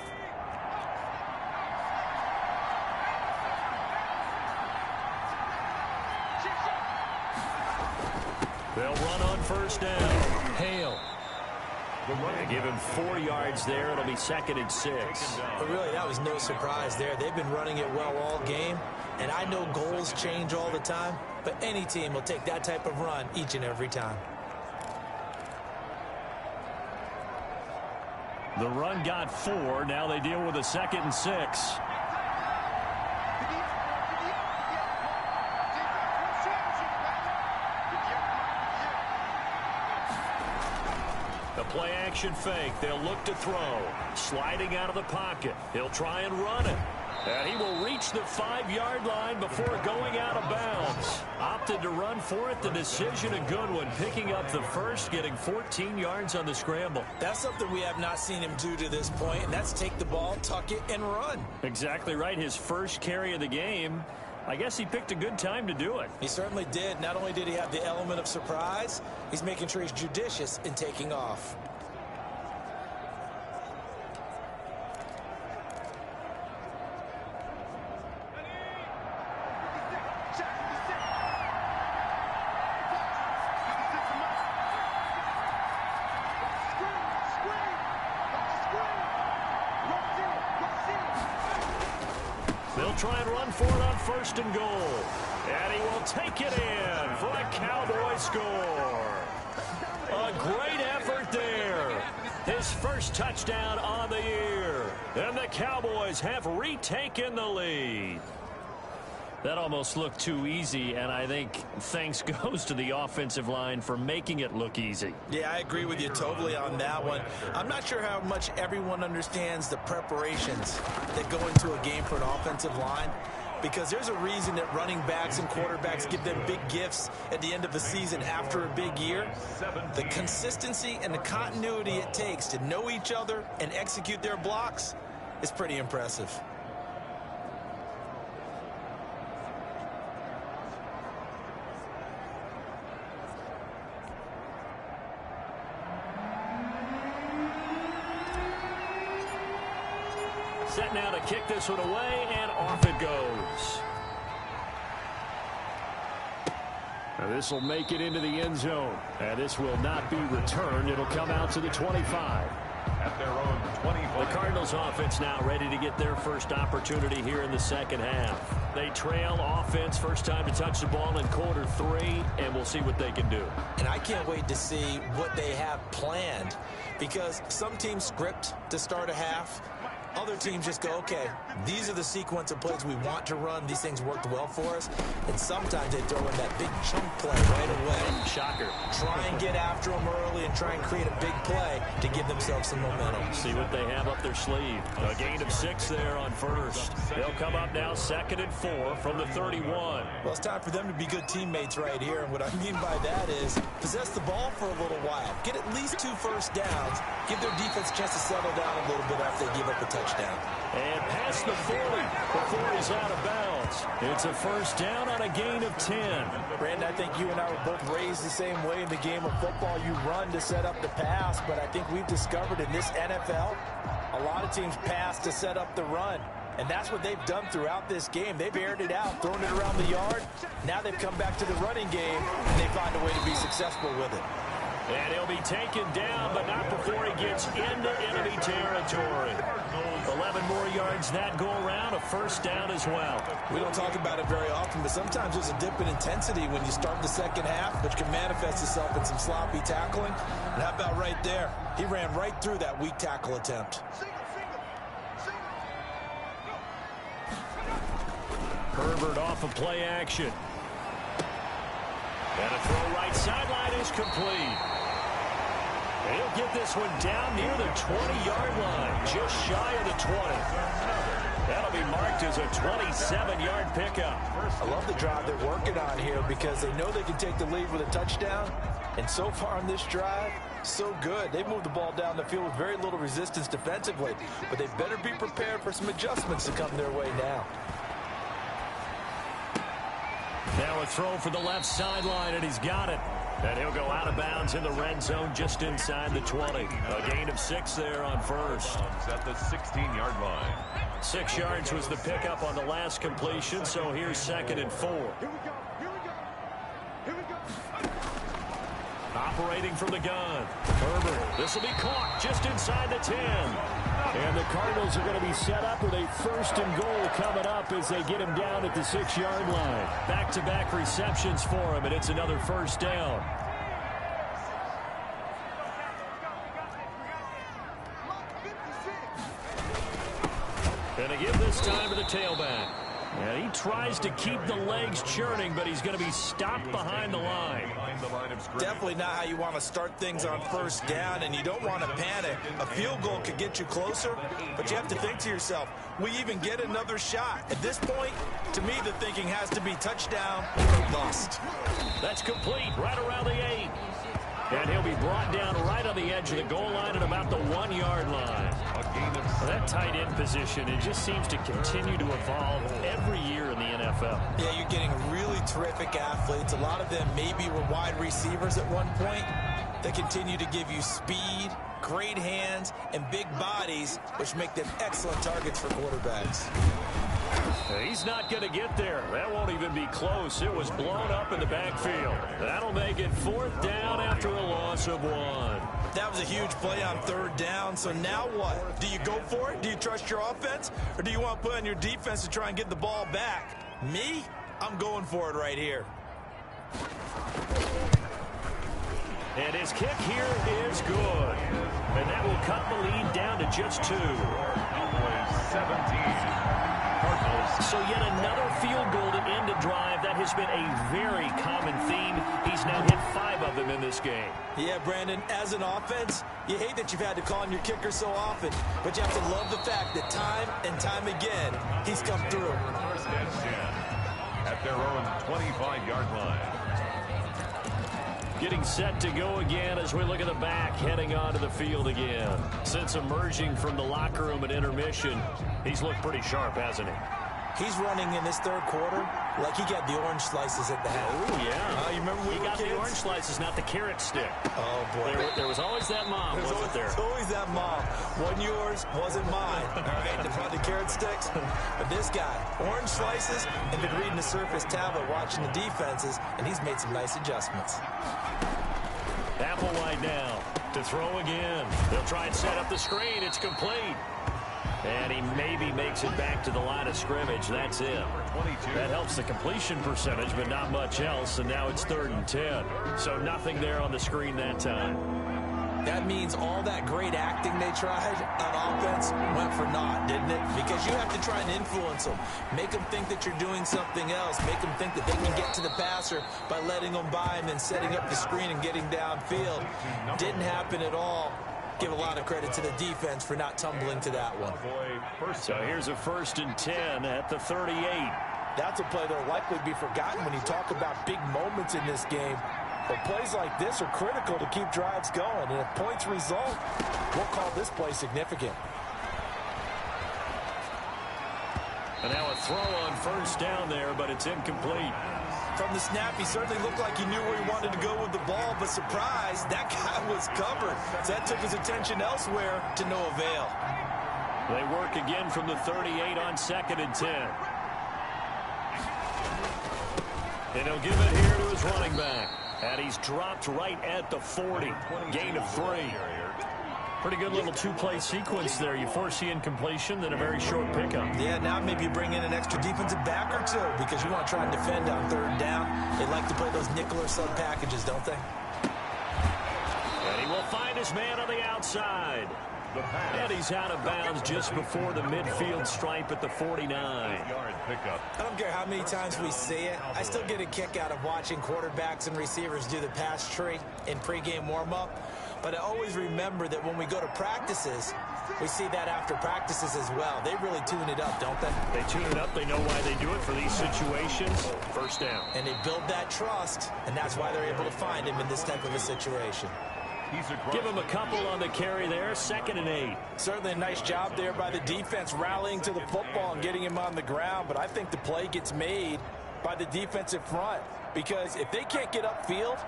They'll run on first down. Hale. They give him 4 yards there. It'll be 2nd and 6. But really, that was no surprise there. They've been running it well all game. And I know goals change all the time, but any team will take that type of run each and every time. The run got 4. Now they deal with a 2nd and 6. Play action fake. They'll look to throw. Sliding out of the pocket. He'll try and run it. And he will reach the 5-yard line before going out of bounds. Opted to run for it. The decision a good one. Picking up the first, getting 14 yards on the scramble. That's something we have not seen him do to this point, and that's take the ball, tuck it, and run. Exactly right. His first carry of the game. I guess he picked a good time to do it. He certainly did. Not only did he have the element of surprise, he's making sure he's judicious in taking off. They'll try and run for it on 1st and goal. And he will take it in for a Cowboy score. A great effort there. His first touchdown on the year. And the Cowboys have retaken the lead. That almost looked too easy, and I think thanks goes to the offensive line for making it look easy. Yeah, I agree with you totally on that one. I'm not sure how much everyone understands the preparations that go into a game for an offensive line, because there's a reason that running backs and quarterbacks give them big gifts at the end of the season after a big year. The consistency and the continuity it takes to know each other and execute their blocks is pretty impressive. Set now to kick this one away, and off it goes. This will make it into the end zone. And this will not be returned. It'll come out to the 25. At their own 25. The Cardinals offense now ready to get their first opportunity here in the second half. They trail offense, first time to touch the ball in quarter 3, and we'll see what they can do. And I can't wait to see what they have planned, because some teams script to start a half. Other teams just go, okay, these are the sequence of plays we want to run. These things worked well for us. And sometimes they throw in that big chunk play right away. Shocker. Try and get after them early and try and create a big play to give themselves some momentum. See what they have up their sleeve. A gain of 6 there on first. They'll come up now 2nd and 4 from the 31. Well, it's time for them to be good teammates right here. And what I mean by that is possess the ball for a little while. Get at least 2 first downs. Give their defense a chance to settle down a little bit after they give up a touchdown. And past the 40 before he's out of bounds. It's a first down on a gain of 10. Brandon, I think you and I were both raised the same way in the game of football. You run to set up the pass, but I think we've discovered in this NFL, a lot of teams pass to set up the run. And that's what they've done throughout this game. They've aired it out, thrown it around the yard. Now they've come back to the running game, and they find a way to be successful with it. And he'll be taken down, but not before he gets into enemy territory. 11 more yards that go around, a first down as well. We don't talk about it very often, but sometimes there's a dip in intensity when you start the second half, which can manifest itself in some sloppy tackling. And how about right there? He ran right through that weak tackle attempt. Herbert off of play action. And a throw right sideline is complete. He'll get this one down near the 20-yard line, just shy of the 20. That'll be marked as a 27-yard pickup. I love the drive they're working on here because they know they can take the lead with a touchdown. And so far on this drive, so good. They moved the ball down the field with very little resistance defensively. But they better be prepared for some adjustments to come their way now. Now a throw for the left sideline, and he's got it. And he'll go out of bounds in the red zone just inside the 20. A gain of 6 there on first. At the 16-yard line. 6 yards was the pickup on the last completion, so here's 2nd and 4. Operating from the gun. Herbert, this will be caught just inside the 10. And the Cardinals are going to be set up with a 1st and goal coming up as they get him down at the 6-yard line. Back-to-back receptions for him, and it's another first down. And they give this time to the tailback. And he tries to keep the legs churning, but he's going to be stopped behind the line. Definitely not how you want to start things on first down, and you don't want to panic. A field goal could get you closer, but you have to think to yourself, we even get another shot. At this point, to me, the thinking has to be touchdown or bust. That's complete right around the 8. And he'll be brought down right on the edge of the goal line at about the 1-yard line. That tight end position, it just seems to continue to evolve every year in the NFL. Yeah, you're getting really terrific athletes. A lot of them maybe were wide receivers at one point. They continue to give you speed, great hands, and big bodies, which make them excellent targets for quarterbacks. He's not going to get there. That won't even be close. It was blown up in the backfield. That'll make it 4th down after a loss of 1. That was a huge play on 3rd down. So now what? Do you go for it? Do you trust your offense? Or do you want to put on your defense to try and get the ball back? Me? I'm going for it right here. And his kick here is good. And that will cut the lead down to just 2. 17. So yet another field goal to end a drive. That has been a very common theme. He's now hit 5 of them in this game. Yeah, Brandon, as an offense, you hate that you've had to call on your kicker so often, but you have to love the fact that time and time again, he's come through. 1st and 10 at their own 25-yard line. Getting set to go again as we look at the back, heading onto the field again. Since emerging from the locker room at intermission, he's looked pretty sharp, hasn't he? He's running in this third quarter like he got the orange slices at the half. Oh, yeah. You remember when he got the orange slices, not the carrot stick. Oh, boy. There was always that mom, wasn't there? There's always that mom. Wasn't yours, wasn't mine. All right, the carrot sticks. But this guy, orange slices, and been reading the Surface tablet, watching the defenses, and he's made some nice adjustments. Applewhite now to throw again. They'll try and set up the screen. It's complete. And he maybe makes it back to the line of scrimmage. That's it. That helps the completion percentage, but not much else. And now it's 3rd and 10. So nothing there on the screen that time. That means all that great acting they tried on offense went for naught, didn't it? Because you have to try and influence them. Make them think that you're doing something else. Make them think that they can get to the passer by letting them by and then setting up the screen and getting downfield. Didn't happen at all. Give a lot of credit to the defense for not tumbling to that one. So here's a 1st and 10 at the 38. That's a play that'll likely be forgotten when you talk about big moments in this game. But plays like this are critical to keep drives going. And if points result, we'll call this play significant. And now a throw on 1st down there, but it's incomplete. From the snap, he certainly looked like he knew where he wanted to go with the ball, but surprise, that guy was covered. So that took his attention elsewhere to no avail. They work again from the 38 on 2nd and 10. And he'll give it here to his running back. And he's dropped right at the 40. Gain of 3. Pretty good little two-play sequence there. You force the incompletion, then a very short pickup. Yeah, now maybe you bring in an extra defensive back or two because you want to try and defend on 3rd down. They like to play those nickel or sub packages, don't they? And he will find his man on the outside. And he's out of bounds just before the midfield stripe at the 49. I don't care how many times we see it. I still get a kick out of watching quarterbacks and receivers do the pass tree in pregame warm-up. But I always remember that when we go to practices, we see that after practices as well. They really tune it up, don't they? They tune it up. They know why they do it for these situations. 1st down. And they build that trust, and that's why they're able to find him in this type of a situation. Give him a couple on the carry there. 2nd and 8. Certainly a nice job there by the defense rallying to the football and getting him on the ground. But I think the play gets made by the defensive front because if they can't get upfield,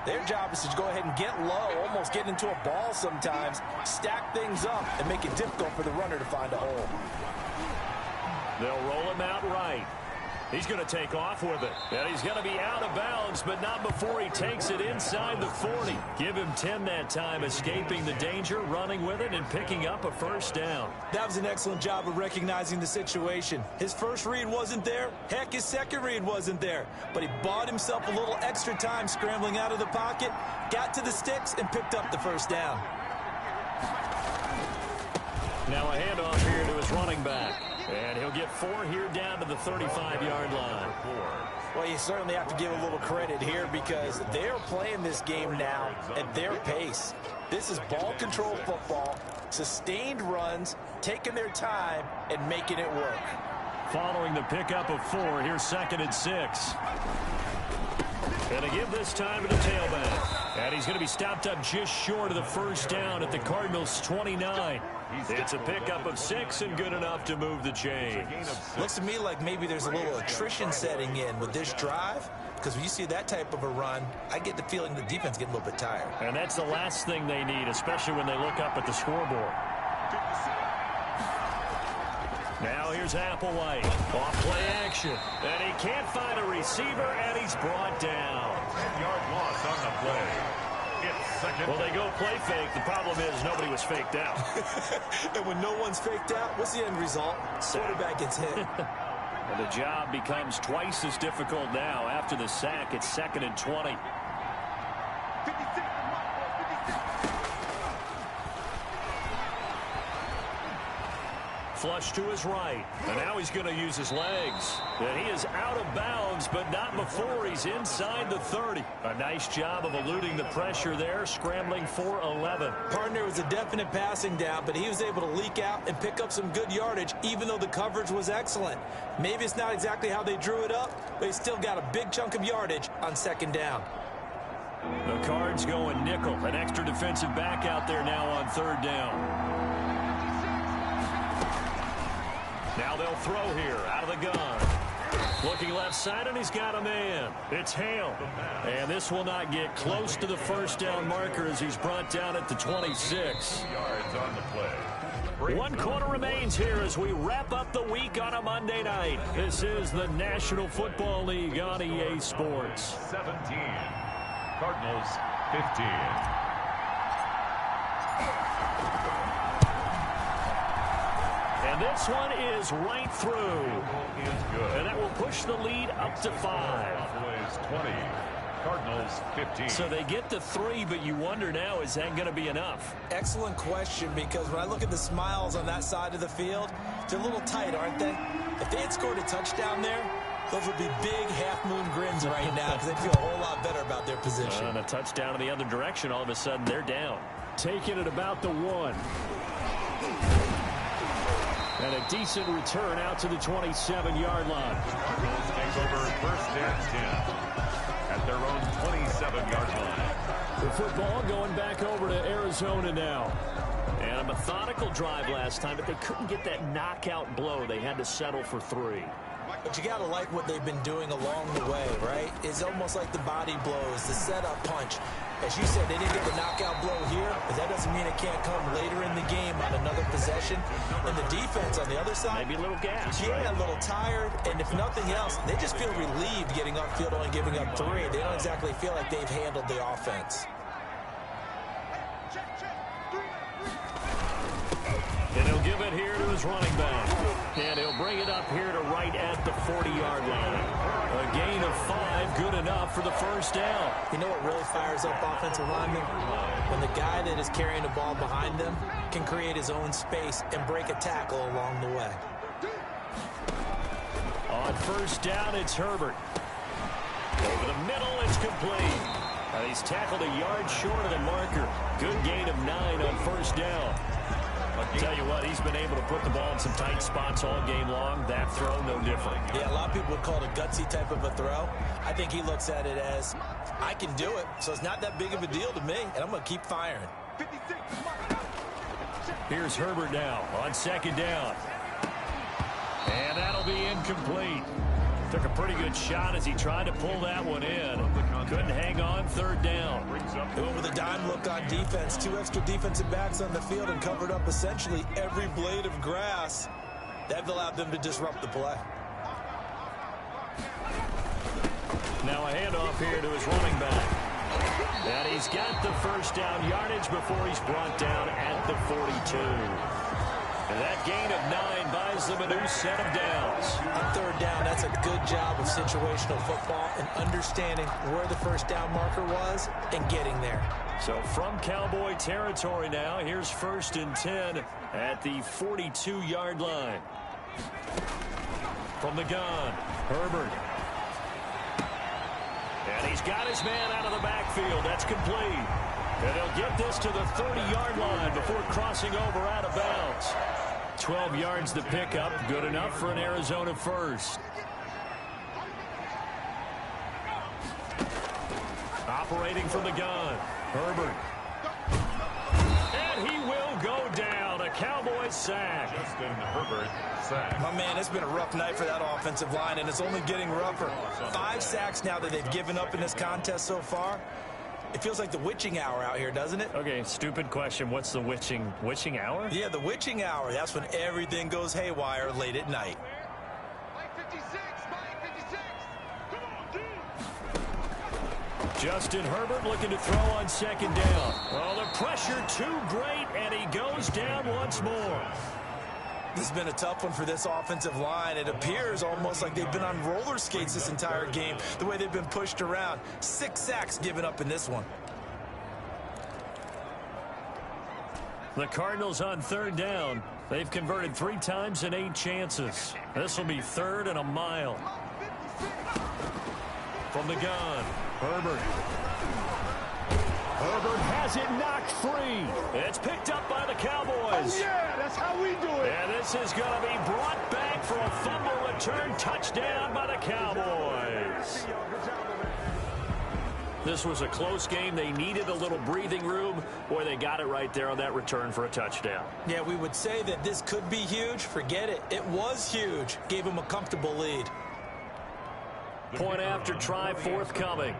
their job is to go ahead and get low, almost get into a ball sometimes, stack things up, and make it difficult for the runner to find a hole. They'll roll him out right. He's going to take off with it. And he's going to be out of bounds, but not before he takes it inside the 40. Give him 10 that time, escaping the danger, running with it, and picking up a 1st down. That was an excellent job of recognizing the situation. His first read wasn't there. Heck, his second read wasn't there. But he bought himself a little extra time scrambling out of the pocket, got to the sticks, and picked up the 1st down. Now a handoff here to his running back. And he'll get 4 here down to the 35-yard line. Well, you certainly have to give a little credit here because they're playing this game now at their pace. This is ball control football, sustained runs, taking their time, and making it work. Following the pickup of 4, here's 2nd and 6. And to give this time to the tailback. And he's going to be stopped up just short of the 1st down at the Cardinals' 29. It's a pickup of 6 and good enough to move the chains. Looks to me like maybe there's a little attrition setting in with this drive, because when you see that type of a run, I get the feeling the defense getting a little bit tired. And that's the last thing they need, especially when they look up at the scoreboard. Now here's Applewhite. Off play action. And he can't find a receiver, and he's brought down. 10-yard loss on the play. Well, they go play fake. The problem is nobody was faked out. And when no one's faked out, what's the end result? Quarterback gets hit. And the job becomes twice as difficult now. After the sack, it's 2nd and 20. Flush to his right. And now he's going to use his legs. And he is out of bounds, but not before he's inside the 30. A nice job of eluding the pressure there, scrambling for 11. Partner was a definite passing down, but he was able to leak out and pick up some good yardage, even though the coverage was excellent. Maybe it's not exactly how they drew it up, but he still got a big chunk of yardage on 2nd down. The Cards going nickel. An extra defensive back out there now on 3rd down. Now they'll throw here out of the gun. Looking left side, and he's got a man. It's Hale. And this will not get close to the first down marker as he's brought down at the 26. Yards on the play. 1 quarter remains here as we wrap up the week on a Monday night. This is the National Football League on EA Sports. 17. Cardinals 15. And this one is right through. Is good. And that will push the lead up to 5. Cowboys 20. Cardinals 15. So they get the 3, but you wonder now, is that going to be enough? Excellent question, because when I look at the smiles on that side of the field, they're a little tight, aren't they? If they had scored a touchdown there, those would be big half-moon grins right now because they feel a whole lot better about their position. And a touchdown in the other direction, all of a sudden they're down. Taking it about the 1. And a decent return out to the 27-yard line. Cardinals take over first and 10 at their own 27-yard line. The football going back over to Arizona now. And a methodical drive last time, but they couldn't get that knockout blow. They had to settle for 3. But you got to like what they've been doing along the way, right? It's almost like the body blows, the setup punch. As you said, they didn't get the knockout blow here, but that doesn't mean it can't come later in the game on another possession. And the defense on the other side, Maybe a little gas, yeah, right? a little tired. And if nothing else, they just feel relieved getting upfield, only giving up 3. They don't exactly feel like they've handled the offense. And he'll give it here to his running back. And he'll bring it up here to right at the 40-yard line. A gain of 5, good enough for the first down. You know what really fires up offensive linemen? When the guy that is carrying the ball behind them can create his own space and break a tackle along the way. On first down, it's Herbert. Over the middle, it's complete. And he's tackled a yard short of the marker. Good gain of 9 on first down. I'll tell you what, he's been able to put the ball in some tight spots all game long. That throw, no different. Yeah, a lot of people would call it a gutsy type of a throw. I think he looks at it as, I can do it, so it's not that big of a deal to me, and I'm going to keep firing. Here's Herbert now on second down. And that'll be incomplete. Took a pretty good shot as he tried to pull that one in. Couldn't hang on third down. Over the dime look on defense, 2 extra defensive backs on the field and covered up essentially every blade of grass. That allowed them to disrupt the play. Now a handoff here to his running back. And he's got the first down yardage before he's brought down at the 42. And that gain of 9 buys them a new set of downs. On third down, that's a good job of situational football and understanding where the first down marker was and getting there. So from Cowboy territory now, here's first and 10 at the 42-yard line. From the gun, Herbert. And he's got his man out of the backfield. That's complete. And they'll get this to the 30-yard line before crossing over out of bounds. 12 yards to pick up. Good enough for an Arizona first. Operating from the gun, Herbert. And he will go down. A Cowboy sack. Justin Herbert sack. My man, it's been a rough night for that offensive line, and it's only getting rougher. 5 sacks now that they've given up in this contest so far. It feels like the witching hour out here, doesn't it? Okay, stupid question. What's the witching hour? Yeah, the witching hour. That's when everything goes haywire late at night. Justin Herbert looking to throw on second down. Oh, the pressure too great, and he goes down once more. This has been a tough one for this offensive line. It appears almost like they've been on roller skates this entire game, the way they've been pushed around. 6 sacks given up in this one. The Cardinals on third down. They've converted 3 times in 8 chances. This will be 3rd and a mile. From the gun, Herbert. Herbert has it knocked free. It's picked up by the Cowboys. Oh, yeah, that's how we do it. And this is going to be brought back for a fumble return touchdown by the Cowboys. This was a close game. They needed a little breathing room. Boy, they got it right there on that return for a touchdown. Yeah, we would say that this could be huge. Forget it. It was huge. Gave them a comfortable lead. Point after try forthcoming.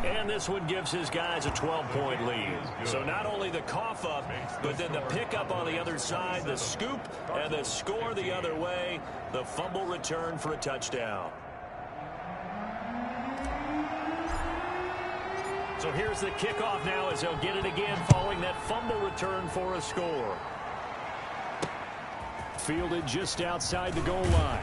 And this one gives his guys a 12-point lead. So not only the cough up, but then the pickup on the other side, the scoop, and the score the other way. The fumble return for a touchdown. So here's the kickoff now as they'll get it again following that fumble return for a score. Fielded just outside the goal line.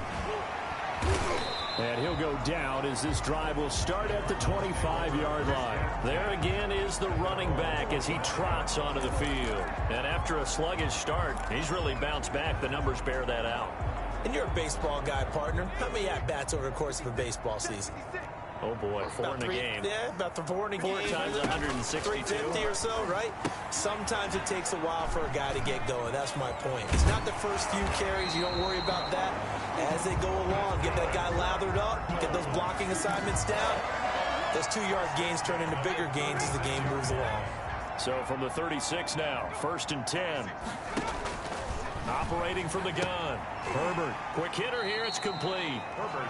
And he'll go down as this drive will start at the 25-yard line. There again is the running back as he trots onto the field. And after a sluggish start, he's really bounced back. The numbers bear that out. And you're a baseball guy, partner. How many at-bats over the course of a baseball season? Oh, boy, four in a game. Yeah, about the four in a game. 4 times 162. 350 or so, right? Sometimes it takes a while for a guy to get going. That's my point. It's not the first few carries. You don't worry about that. As they go along, get that guy lathered up, get those blocking assignments down. Those 2-yard gains turn into bigger gains as the game moves along. So from the 36 now, 1st and 10. Operating from the gun. Herbert, quick hitter here, it's complete.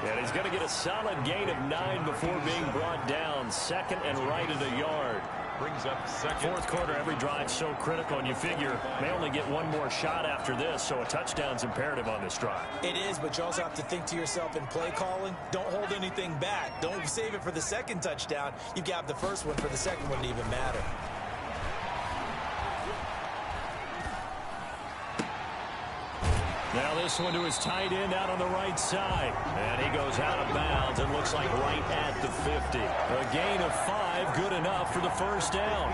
And he's going to get a solid gain of 9 before being brought down. 2nd and right at a yard. Brings up second. 4th quarter, every drive so critical, and you figure may only get one more shot after this, so a touchdown's imperative on this drive. It is, but you also have to think to yourself in play calling, don't hold anything back. Don't save it for the second touchdown. You've got the first one for the second one to even matter. Now this one to his tight end out on the right side. And he goes out of bounds and looks like right at the 50. A gain of 5, good enough for the first down.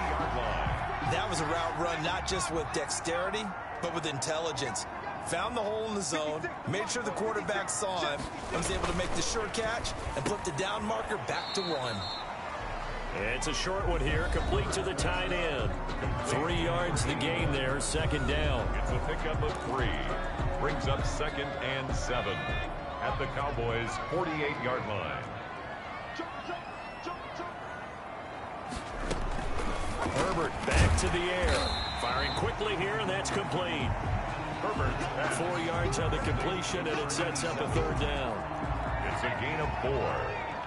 That was a route run not just with dexterity, but with intelligence. Found the hole in the zone, made sure the quarterback saw him, and was able to make the sure catch and flip the down marker back to 1. It's a short one here, complete to the tight end. 3 yards the gain there, 2nd down. It's a pickup of 3. Brings up 2nd and 7 at the Cowboys' 48-yard line. Herbert back to the air. Firing quickly here, and that's complete. Herbert 4 yards on the completion, and it sets up a 3rd down. It's a gain of 4.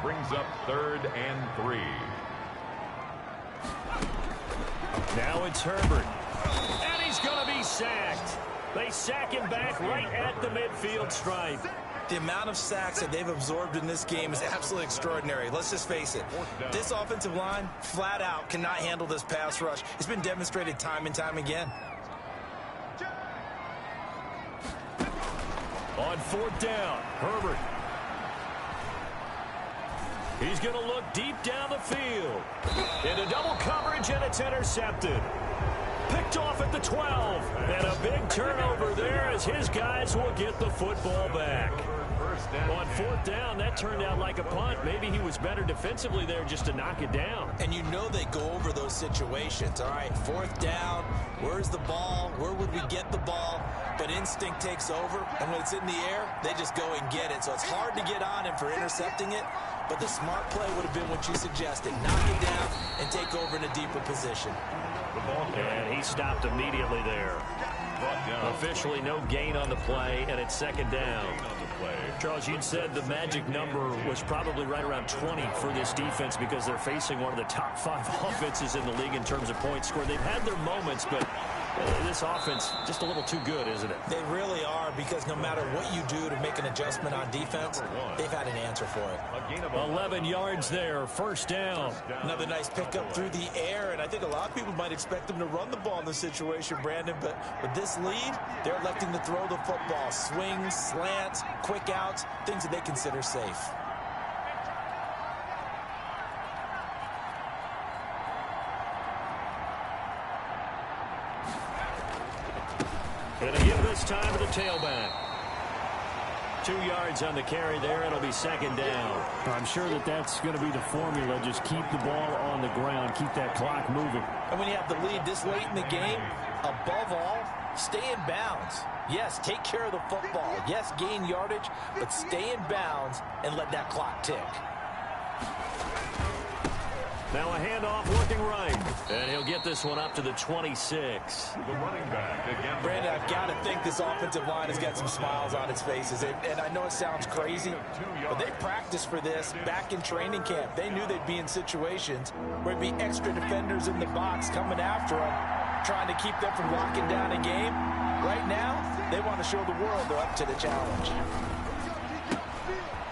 Brings up 3rd and 3. Now it's Herbert. And he's going to be sacked. They sack him back right at the midfield stripe. The amount of sacks that they've absorbed in this game is absolutely extraordinary. Let's just face it. This offensive line, flat out, cannot handle this pass rush. It's been demonstrated time and time again. On 4th down, Herbert. He's going to look deep down the field. Into double coverage, and it's intercepted. Picked off at the 12. And a big turnover there as his guys will get the football back. On 4th down, that turned out like a punt. Maybe he was better defensively there just to knock it down. And you know they go over those situations. All right, 4th down, where's the ball? Where would we get the ball? But instinct takes over, and when it's in the air, they just go and get it. So it's hard to get on him for intercepting it, but the smart play would have been what you suggested. Knock it down and take over in a deeper position. And he stopped immediately there. Officially no gain on the play, and it's 2nd down. Charles, you'd said the magic number was probably right around 20 for this defense because they're facing one of the top 5 offenses in the league in terms of points scored. They've had their moments, but This offense just a little too good, isn't it? They really are, because no matter what you do to make an adjustment on defense, they've had an answer for it. 11 yards there, first down. Another nice pickup through the air, and I think a lot of people might expect them to run the ball in this situation, Brandon, but with this lead, they're electing to throw the football. Swings, slants, quick outs, things that they consider safe. Going to give this time to the tailback. 2 yards on the carry there. It'll be second down. I'm sure that that's going to be the formula. Just keep the ball on the ground. Keep that clock moving. And when you have the lead this late in the game, above all, stay in bounds. Yes, take care of the football. Yes, gain yardage, but stay in bounds and let that clock tick. Now a handoff working right. And he'll get this one up to the 26. The running back again. Brandon, I've got to think this offensive line has got some smiles on its faces. And I know it sounds crazy, but they practiced for this back in training camp. They knew they'd be in situations where there'd be extra defenders in the box coming after them, trying to keep them from locking down a game. Right now, they want to show the world they're up to the challenge.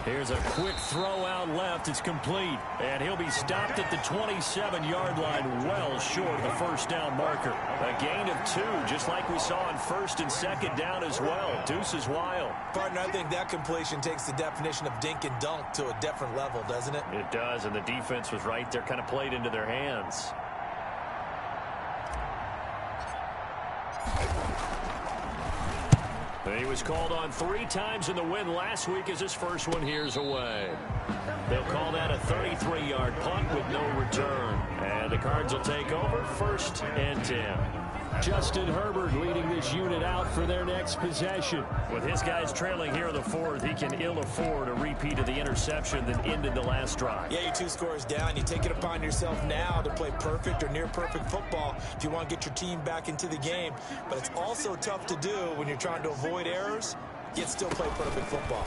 Here's a quick throw out left. It's complete. And he'll be stopped at the 27-yard line, well short of the first down marker. A gain of 2, just like we saw on first and second down as well. Deuce is wild. Partner, I think that completion takes the definition of dink and dunk to a different level, doesn't it? It does, and the defense was right there, kind of played into their hands. He was called on 3 times in the win last week as his first one here's away. They'll call that a 33-yard punt with no return. And the Cards will take over, 1st and 10. Justin Herbert leading this unit out for their next possession. With his guys trailing here in the 4th, he can ill afford a repeat of the interception that ended the last drive. Yeah, you're 2 scores down. You take it upon yourself now to play perfect or near perfect football if you want to get your team back into the game. But it's also tough to do when you're trying to avoid errors, yet still play perfect football.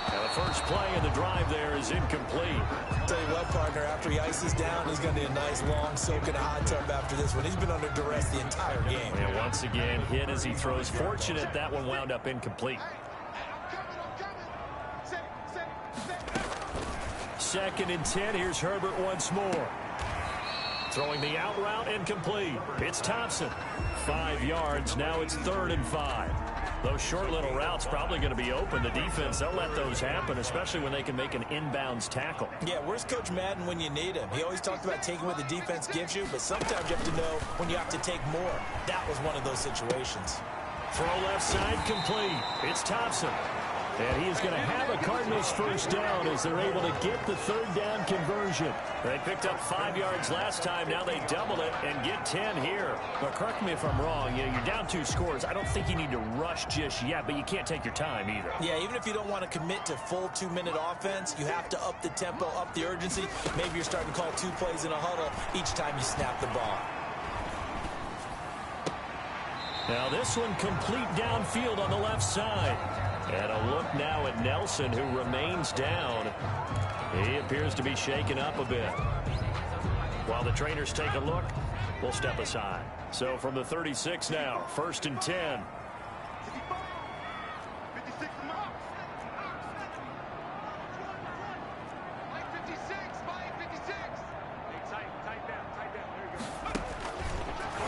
Now the first play of the drive there is incomplete. Tell you what, partner, after he ices down, he's going to need a nice long soak in a hot tub after this one. He's been under duress the entire game. And once again, hit as he throws. Fortunate that one wound up incomplete. 2nd and 10. Here's Herbert once more. Throwing the out route, incomplete. It's Thompson. 5 yards. Now it's 3rd and 5. Those short little routes probably going to be open. The defense, they'll let those happen, especially when they can make an inbounds tackle. Yeah, where's Coach Madden when you need him? He always talked about taking what the defense gives you, but sometimes you have to know when you have to take more. That was one of those situations. Throw left side, complete. It's Thompson. And he is going to have a Cardinals first down as they're able to get the 3rd down conversion. They picked up 5 yards last time. Now they double it and get 10 here. But correct me if I'm wrong. You're down 2 scores. I don't think you need to rush just yet, but you can't take your time either. Yeah, even if you don't want to commit to full 2-minute offense, you have to up the tempo, up the urgency. Maybe you're starting to call 2 plays in a huddle each time you snap the ball. Now this one complete downfield on the left side. And a look now at Nelson, who remains down. He appears to be shaken up a bit. While the trainers take a look, we'll step aside. So from the 36 now, 1st and 10.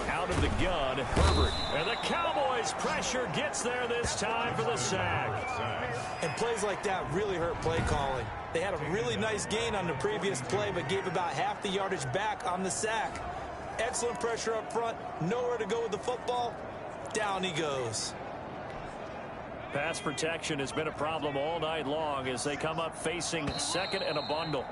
Out of the gun, Herbert. And the Cowboys pressure gets there this time for the sack. And plays like that really hurt play calling. They had a really nice gain on the previous play, but gave about half the yardage back on the sack. Excellent pressure up front. Nowhere to go with the football. Down he goes. Pass protection has been a problem all night long as they come up facing 2nd and a bundle.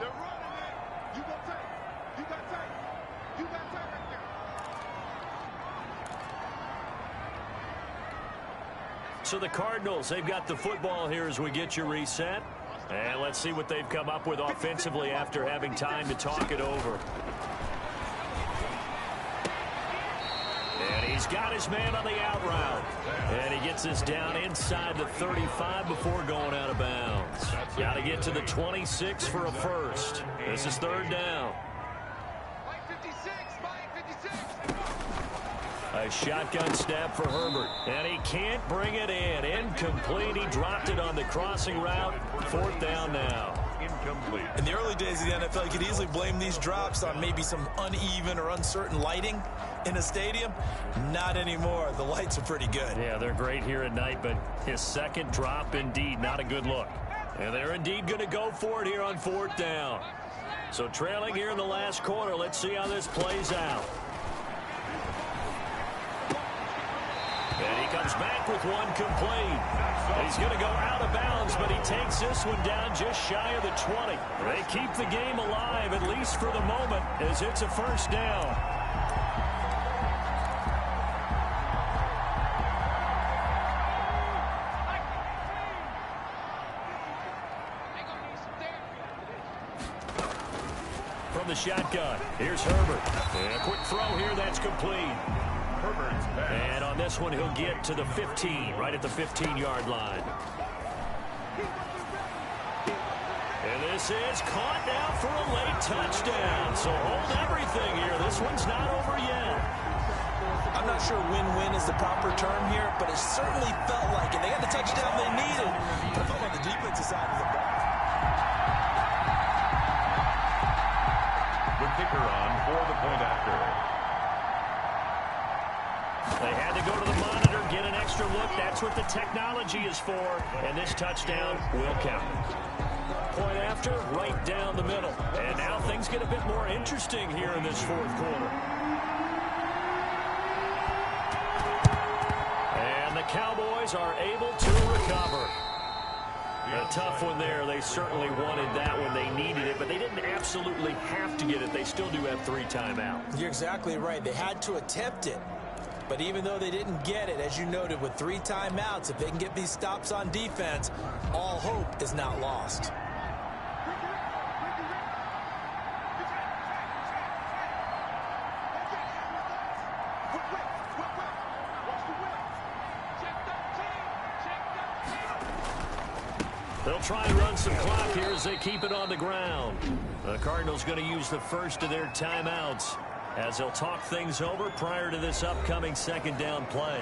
So the Cardinals, they've got the football here as we get you reset. And let's see what they've come up with offensively after having time to talk it over. And he's got his man on the out route. And he gets this down inside the 35 before going out of bounds. Got to get to the 26 for a first. This is 3rd down. A shotgun snap for Herbert. And he can't bring it in. Incomplete. He dropped it on the crossing route. 4th down now. Incomplete. In the early days of the NFL, you could easily blame these drops on maybe some uneven or uncertain lighting in a stadium. Not anymore. The lights are pretty good. Yeah, they're great here at night, but his second drop, indeed, not a good look. And they're indeed going to go for it here on 4th down. So trailing here in the last quarter. Let's see how this plays out. And he comes back with one complete. He's going to go out of bounds, but he takes this one down just shy of the 20. They keep the game alive, at least for the moment, as it's a 1st down. From the shotgun, here's Herbert. And a quick throw here, that's complete. And on this one, he'll get to the 15, right at the 15-yard line. And this is caught now for a late touchdown. So hold everything here. This one's not over yet. I'm not sure win-win is the proper term here, but it certainly felt like it. They got the touchdown they needed. But I felt on the defensive side of the ball. The kicker on for the point after. They had to go to the monitor, get an extra look. That's what the technology is for. And this touchdown will count. Point after, right down the middle. And now things get a bit more interesting here in this 4th quarter. And the Cowboys are able to recover. A tough one there. They certainly wanted that when they needed it, but they didn't absolutely have to get it. They still do have 3 timeouts. You're exactly right. They had to attempt it. But even though they didn't get it, as you noted, with 3 timeouts, if they can get these stops on defense, all hope is not lost. They'll try and run some clock here as they keep it on the ground. The Cardinals going to use the first of their timeouts as they'll talk things over prior to this upcoming 2nd down play.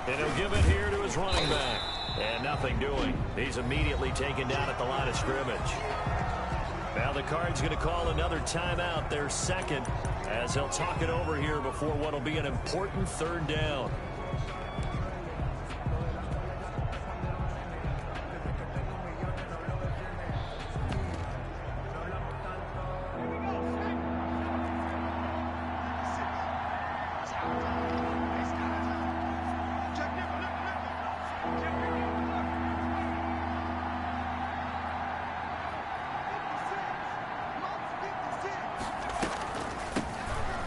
And he'll give it here to his running back. And nothing doing. He's immediately taken down at the line of scrimmage. Now the Cards going to call another timeout, their 2nd, as they'll talk it over here before what will be an important 3rd down.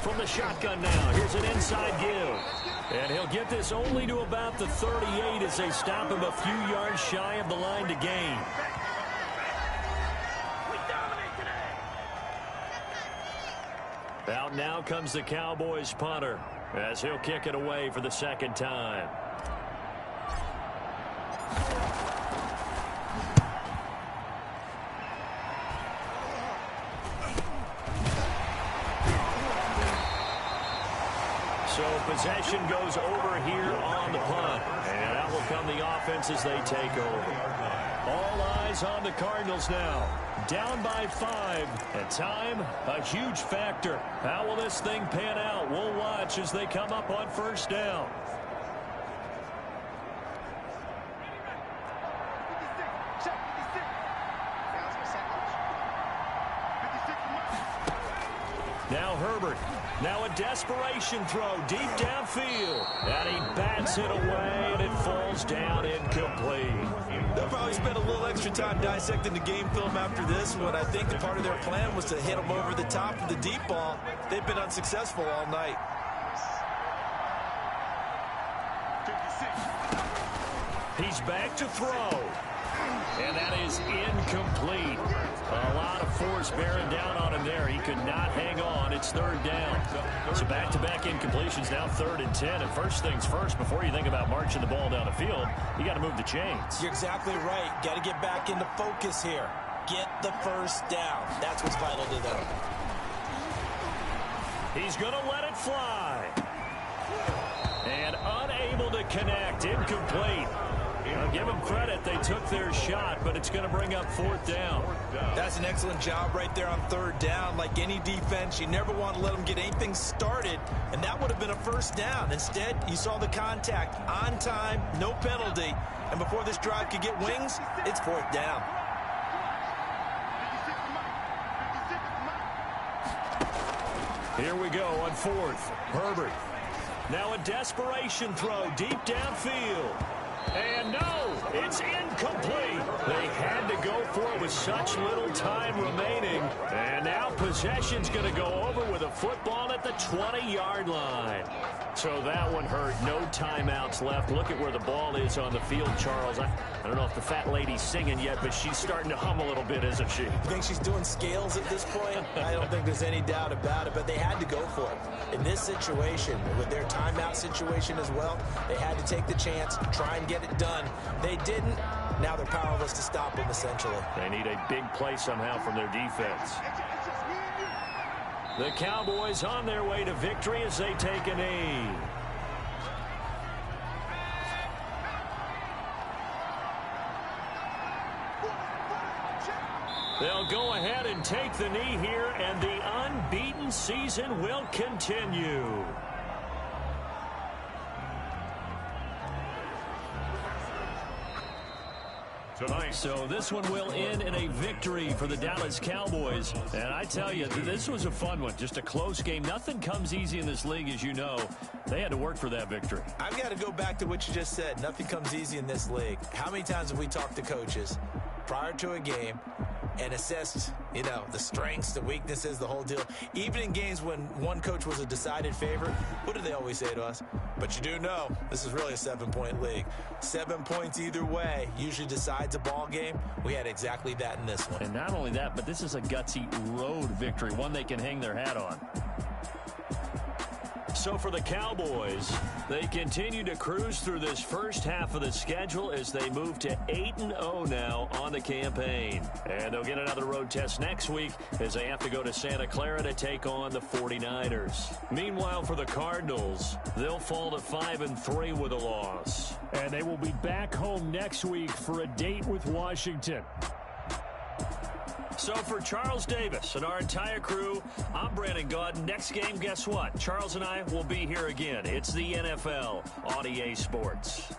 From the shotgun now, here's an inside give. And he'll get this only to about the 38 as they stop him a few yards shy of the line to gain. Out now comes the Cowboys punter as he'll kick it away for the 2nd time. So possession goes over here on the punt. And out will come the offense as they take over. All eyes on the Cardinals now. Down by 5. And time, a huge factor. How will this thing pan out? We'll watch as they come up on 1st down. Now Herbert. Now a desperation throw deep downfield. And he bats it away, and it falls down incomplete. They'll probably spend a little extra time dissecting the game film after this one. I think the part of their plan was to hit him over the top of the deep ball. They've been unsuccessful all night. He's back to throw. And that is incomplete. A lot of force bearing down on him there. He could not hang on. It's third down. So back-to-back incompletions, now 3rd and 10. And first things first, before you think about marching the ball down the field, you got to move the chains. You're exactly right. Got to get back into focus here. Get the first down. That's what's vital to them. He's going to let it fly. And unable to connect. Incomplete. I'll give them credit. They took their shot, but it's going to bring up 4th down. That's an excellent job right there on 3rd down. Like any defense, you never want to let them get anything started, and that would have been a first down. Instead, you saw the contact on time, no penalty, and before this drive could get wings, it's 4th down. Here we go on 4th. Herbert. Now a desperation throw deep downfield. And no, it's incomplete. They had to go for it with such little time remaining. And now possession's going to go over with a football at the 20-yard line. So that one hurt. No timeouts left. Look at where the ball is on the field, Charles. I don't know if the fat lady's singing yet, but she's starting to hum a little bit, isn't she? You think she's doing scales at this point? I don't think there's any doubt about it, but they had to go for it. In this situation, with their timeout situation as well, they had to take the chance, try and get it done. They didn't. Now they're powerless to stop them, essentially. They need a big play somehow from their defense. The Cowboys on their way to victory as they take a knee. They'll go ahead and take the knee here, and the unbeaten season will continue. Tonight. So this one will end in a victory for the Dallas Cowboys. And I tell you, this was a fun one. Just a close game. Nothing comes easy in this league, as you know. They had to work for that victory. I've got to go back to what you just said. Nothing comes easy in this league. How many times have we talked to coaches prior to a game and assessed, the strengths, the weaknesses, the whole deal? Even in games when one coach was a decided favorite, what do they always say to us? But you do know, this is really a 7-point league. 7 points either way usually decides a ball game. We had exactly that in this one. And not only that, but this is a gutsy road victory, one they can hang their hat on. So for the Cowboys, they continue to cruise through this first half of the schedule as they move to 8-0 now on the campaign. And they'll get another road test next week as they have to go to Santa Clara to take on the 49ers. Meanwhile, for the Cardinals, they'll fall to 5-3 with a loss. And they will be back home next week for a date with Washington. So for Charles Davis and our entire crew, I'm Brandon Gaudin. Next game, guess what? Charles and I will be here again. It's the NFL on EA Sports.